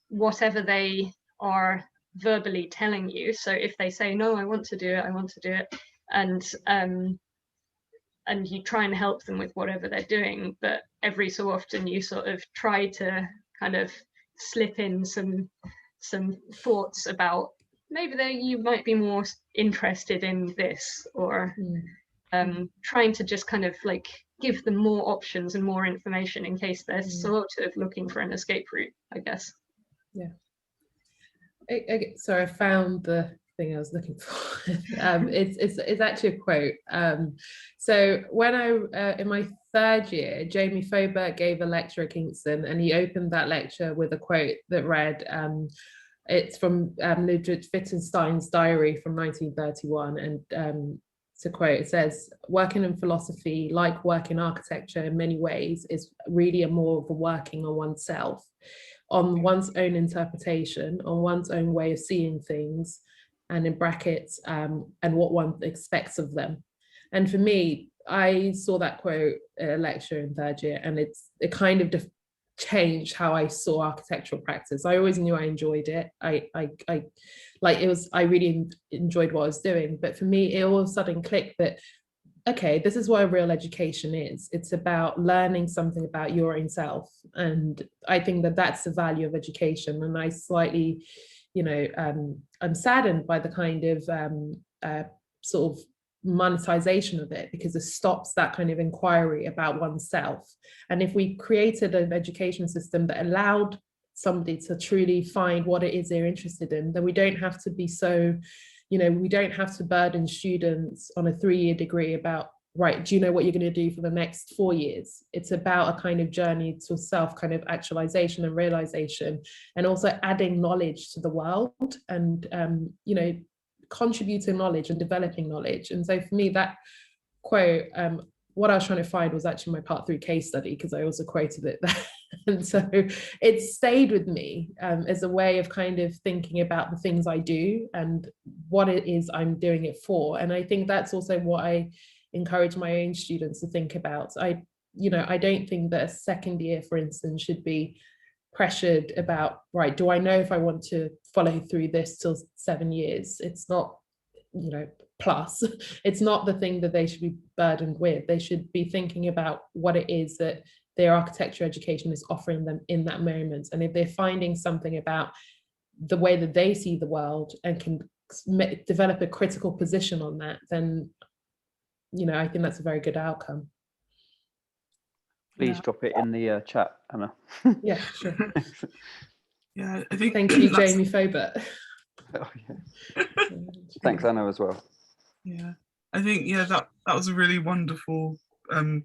whatever they are verbally telling you. So if they say, no, I want to do it, and you try and help them with whatever they're doing, but every so often you sort of try to kind of slip in some thoughts about maybe you might be more interested in this, or trying to just kind of like give them more options and more information in case they're sort of looking for an escape route, I guess. Yeah. So I found the thing I was looking for. It's actually a quote. So when I in my third year, Jamie Fobert gave a lecture at Kingston, and he opened that lecture with a quote that read, it's from Ludwig Wittgenstein's diary from 1931, and to quote, it says, working in philosophy, like work in architecture in many ways, is really a more of a working on oneself, on one's own interpretation, on one's own way of seeing things, and in brackets, and what one expects of them. And for me, I saw that quote at a lecture in third year, and it kind of changed how I saw architectural practice. I always knew I enjoyed it. I really enjoyed what I was doing, but for me, it all of a sudden clicked that, okay, this is what real education is. It's about learning something about your own self. And I think that that's the value of education. And I slightly, you know, I'm saddened by the kind of sort of monetization of it, because it stops that kind of inquiry about oneself. And if we created an education system that allowed somebody to truly find what it is they're interested in, then we don't have to be so, you know, we don't have to burden students on a 3-year degree about right, do you know what you're going to do for the next 4 years? It's about a kind of journey to self kind of actualization and realization, and also adding knowledge to the world, and you know, contributing knowledge and developing knowledge. And so for me, that quote, what I was trying to find was actually my part 3 case study, because I also quoted it there. And so it stayed with me as a way of kind of thinking about the things I do and what it is I'm doing it for. And I think that's also what I encourage my own students to think about. I don't think that a second year, for instance, should be pressured about, right, do I know if I want to follow through this till 7 years? It's not, you know, plus, it's not the thing that they should be burdened with. They should be thinking about what it is that their architecture education is offering them in that moment. And if they're finding something about the way that they see the world and can develop a critical position on that, then, you know, I think that's a very good outcome. Please drop it in the chat, Anna. Yeah, sure. Yeah, I think. Thank you, Jamie Faubert. Oh, yeah. Thanks, Anna, as well. Yeah, I think, yeah, that was a really wonderful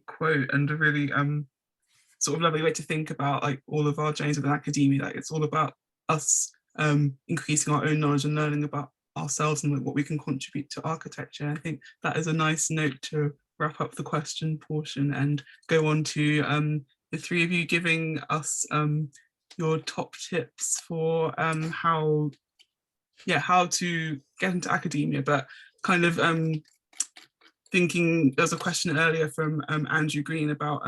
quote, and a really sort of lovely way to think about like all of our journeys within academia. Like, it's all about us increasing our own knowledge and learning about ourselves and what we can contribute to architecture. I think that is a nice note to wrap up the question portion and go on to the 3 of you giving us your top tips for how to get into academia, but kind of thinking, there was a question earlier from Andrew Green about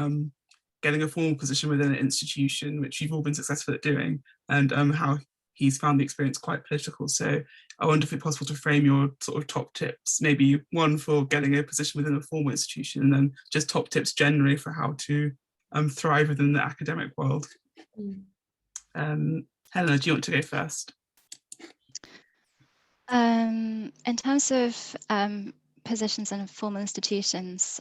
getting a formal position within an institution, which you've all been successful at doing, and how he's found the experience quite political. So I wonder if it's possible to frame your sort of top tips, maybe one for getting a position within a formal institution, and then just top tips generally for how to thrive within the academic world. Helena, do you want to go first? In terms of positions in formal institutions,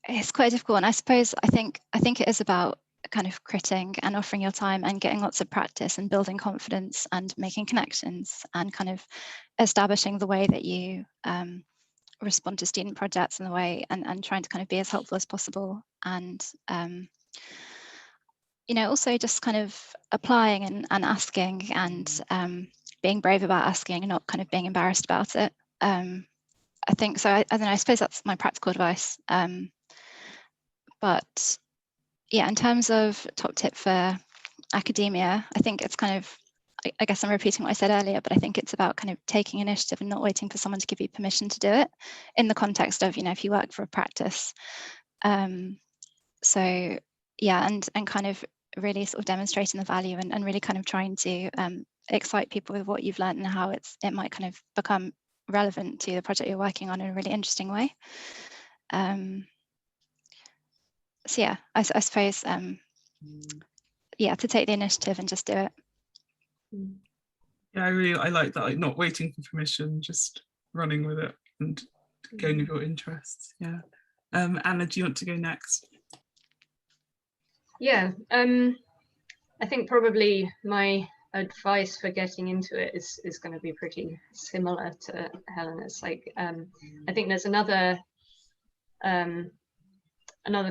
it's quite difficult, and I suppose I think it is about kind of critting and offering your time and getting lots of practice and building confidence and making connections and kind of establishing the way that you respond to student projects in the way, and trying to kind of be as helpful as possible, and you know, also just kind of applying and asking, and being brave about asking and not kind of being embarrassed about it. I think so. I don't know, I suppose that's my practical advice. But yeah, in terms of top tip for academia, I think it's kind of, I guess I'm repeating what I said earlier, but I think it's about kind of taking initiative and not waiting for someone to give you permission to do it, in the context of, you know, if you work for a practice. So yeah, and kind of really sort of demonstrating the value, and really kind of trying to excite people with what you've learned and how it might kind of become relevant to the project you're working on in a really interesting way. So yeah, I suppose yeah, to take the initiative and just do it. Yeah, I like that, like not waiting for permission, just running with it and going with your interests. Yeah. Anna, do you want to go next? Yeah, I think probably my advice for getting into it is going to be pretty similar to Helena's. Like, I think there's another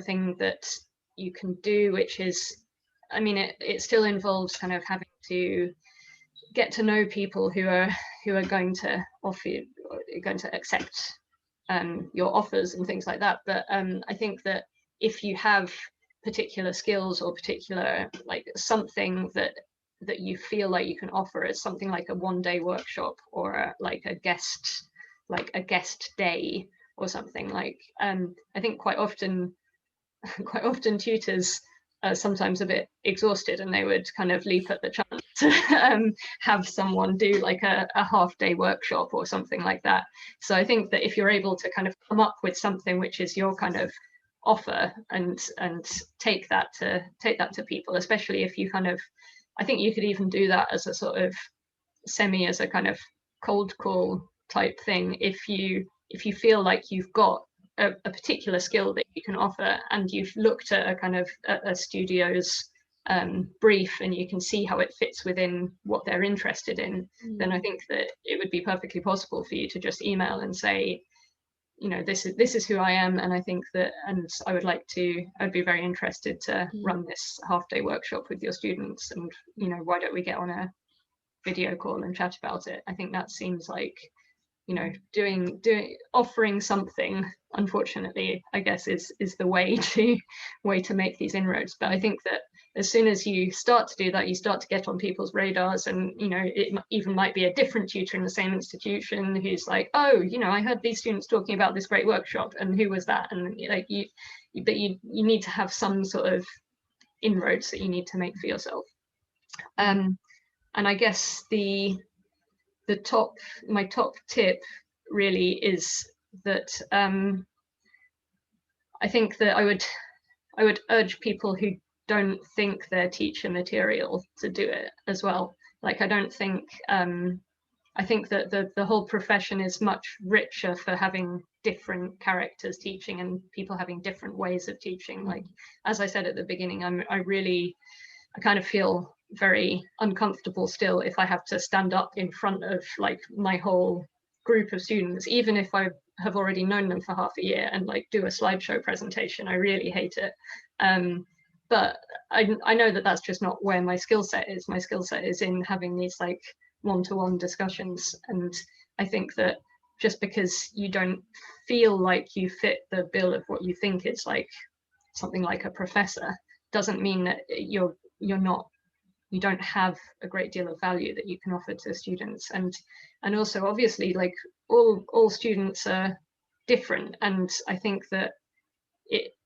thing that you can do, which is, I mean, it still involves kind of having to get to know people who are going to offer you, going to accept your offers and things like that. But I think that if you have particular skills or particular, like, something that you feel like you can offer as something like a one-day workshop, or like a guest day or something, like, I think quite often tutors are sometimes a bit exhausted, and they would kind of leap at the chance to have someone do like a half-day workshop or something like that. So I think that if you're able to kind of come up with something which is your kind of offer, and take that to people, especially if you kind of, I think you could even do that as a sort of as a kind of cold call type thing, if you feel like you've got a particular skill that you can offer, and you've looked at a kind of a studio's brief, and you can see how it fits within what they're interested in, then I think that it would be perfectly possible for you to just email and say, you know, this is who I am, and I think that, and I'd be very interested to run this half-day workshop with your students, and, you know, why don't we get on a video call and chat about it? I think that seems like, you know, offering something, unfortunately, I guess is the way to make these inroads. But I think that as soon as you start to do that, you start to get on people's radars, and, you know, it even might be a different tutor in the same institution who's like, oh, you know, I heard these students talking about this great workshop, and who was that? And like you need to have some sort of inroads that you need to make for yourself. And I guess my top tip really is that I think that I would urge people who don't think they're teacher material to do it as well. Like, I don't think I think that the whole profession is much richer for having different characters teaching and people having different ways of teaching. Like, as I said at the beginning, I kind of feel very uncomfortable still if I have to stand up in front of like my whole group of students, even if I have already known them for half a year, and like do a slideshow presentation. I really hate it. But I know that that's just not where my skill set is. My skill set is in having these like one-to-one discussions. And I think that just because you don't feel like you fit the bill of what you think is like something like a professor, doesn't mean that you don't have a great deal of value that you can offer to students. And also, obviously, like all students are different, and I think that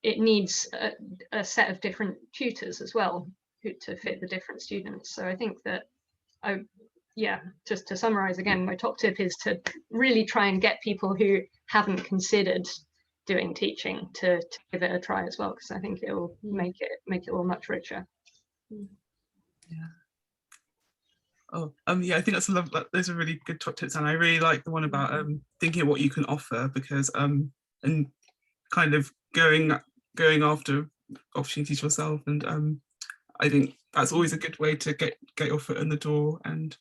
it needs a set of different tutors as well to fit the different students. So I think that just to summarize again, my top tip is to really try and get people who haven't considered doing teaching to give it a try as well, because I think it will make it all much richer. Yeah. Oh, yeah, I think that's those are really good top tips, and I really like the one about thinking of what you can offer, because and kind of going after opportunities yourself, and I think that's always a good way to get your foot in the door and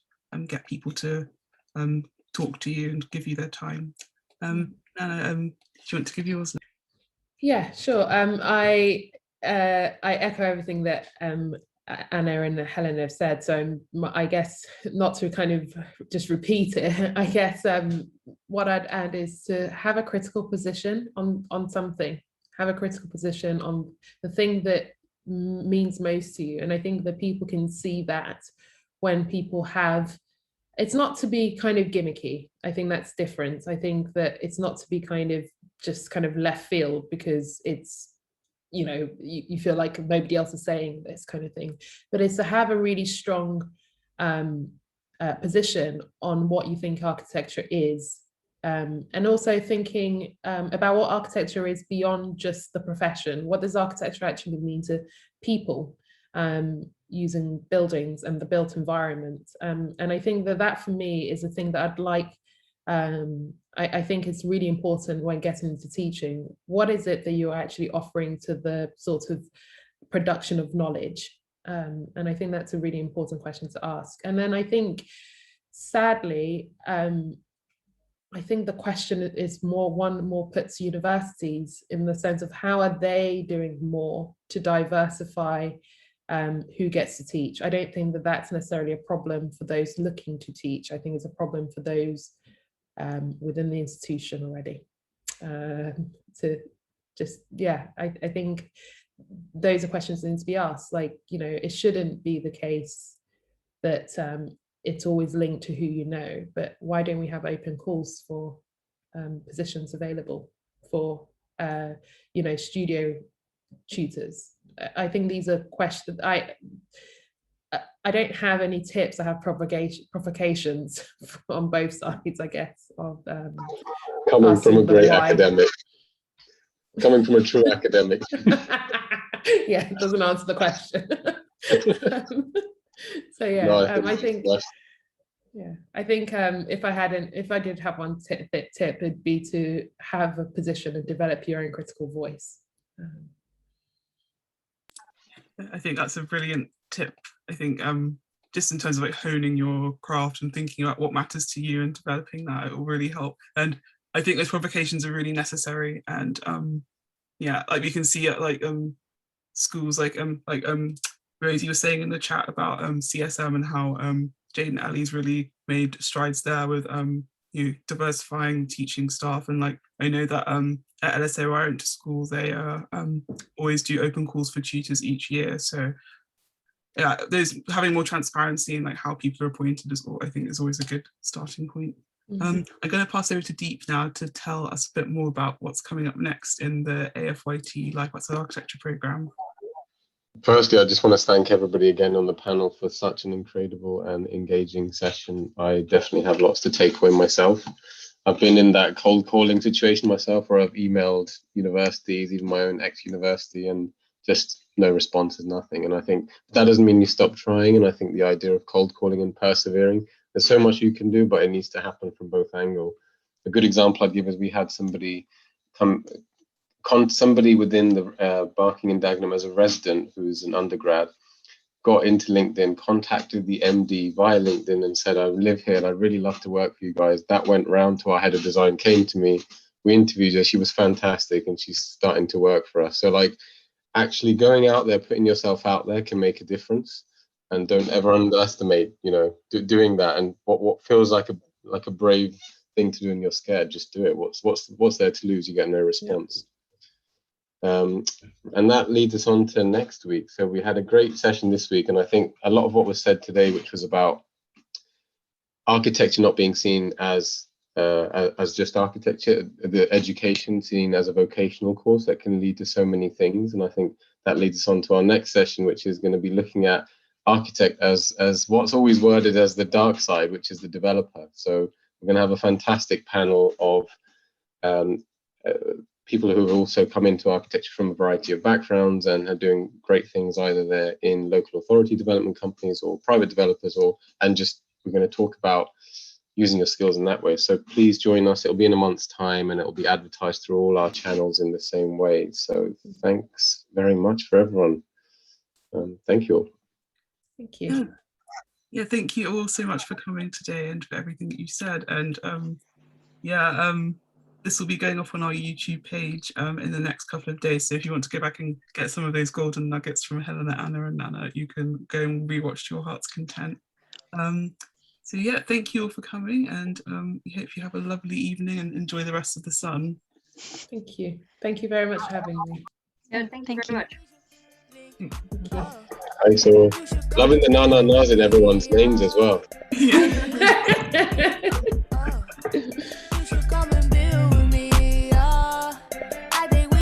get people to talk to you and give you their time. Nana, do you want to give yours? Yeah, sure. I echo everything that Anna and Helena have said. So I guess not to kind of just repeat it, I guess what I'd add is to have a critical position on something, have a critical position on the thing that means most to you. And I think that people can see that when people have, it's not to be kind of gimmicky. I think that's different. I think that it's not to be kind of just kind of left field because it's, you know, you feel like nobody else is saying this kind of thing, but it's to have a really strong position on what you think architecture is, and also thinking about what architecture is beyond just the profession. What does architecture actually mean to people using buildings and the built environment? And I think that for me is a thing that I'd like. I think it's really important when getting into teaching. What is it that you're actually offering to the sort of production of knowledge? And I think that's a really important question to ask. And then I think, sadly, I think the question is more put to universities in the sense of how are they doing more to diversify who gets to teach. I don't think that that's necessarily a problem for those looking to teach. I think it's a problem for those within the institution already. To just, I think those are questions that need to be asked. Like, you know, it shouldn't be the case that it's always linked to who you know, but why don't we have open calls for positions available for, you know, studio tutors? I think these are questions. I don't have any tips. I have provocations on both sides, I guess. Of coming from a great academic, coming from a true academic. Yeah, it doesn't answer the question. So yeah, no, I think. Yeah, I think if I did have one tip, it'd be to have a position and develop your own critical voice. I think that's a brilliant tip. I think just in terms of like honing your craft and thinking about what matters to you and developing that, it will really help. And I think those provocations are really necessary, and yeah, like we can see at like schools like Rosie was saying in the chat about CSM and how Jane Alley's really made strides there with diversifying teaching staff. And like I know that at LSA where I went to school, they always do open calls for tutors each year. So yeah, there's having more transparency in like how people are appointed as well, I think is always a good starting point. I'm going to pass over to Deep now to tell us a bit more about what's coming up next in the AFYT Life Outside Architecture programme. Firstly, I just want to thank everybody again on the panel for such an incredible and engaging session. I definitely have lots to take away myself. I've been in that cold calling situation myself where I've emailed universities, even my own ex-university, and just no responses, nothing. And I think that doesn't mean you stop trying. And I think the idea of cold calling and persevering, there's so much you can do, but it needs to happen from both angles. A good example I'd give is we had somebody within the Barking and Dagenham as a resident who's an undergrad got into LinkedIn, contacted the MD via LinkedIn and said, I live here and I'd really love to work for you guys. That went round to our head of design, came to me, we interviewed her, she was fantastic, and she's starting to work for us. So like actually going out there, putting yourself out there can make a difference, and don't ever underestimate, doing that. And what feels like a brave thing to do and you're scared, just do it. What's there to lose? You get no response. And that leads us on to next week. So we had a great session this week, and I think a lot of what was said today, which was about architecture not being seen as just architecture, the education seen as a vocational course that can lead to so many things. And I think that leads us on to our next session, which is going to be looking at architect as what's always worded as the dark side, which is the developer. So we're going to have a fantastic panel of people who have also come into architecture from a variety of backgrounds and are doing great things, either they're in local authority development companies or private developers, and just we're going to talk about using your skills in that way. So please join us. It'll be in a month's time, and it'll be advertised through all our channels in the same way. So thanks very much for everyone. Thank you all. Thank you. Yeah, thank you all so much for coming today and for everything that you said. And this will be going off on our YouTube page in the next couple of days. So if you want to go back and get some of those golden nuggets from Helena, Anna and Nana, you can go and rewatch to your heart's content. So yeah, thank you all for coming, and we hope you have a lovely evening and enjoy the rest of the sun. Thank you. Thank you very much for having me. Yeah, thank you very much. Thanks all. Loving the Nana Nas in everyone's names as well. Yeah.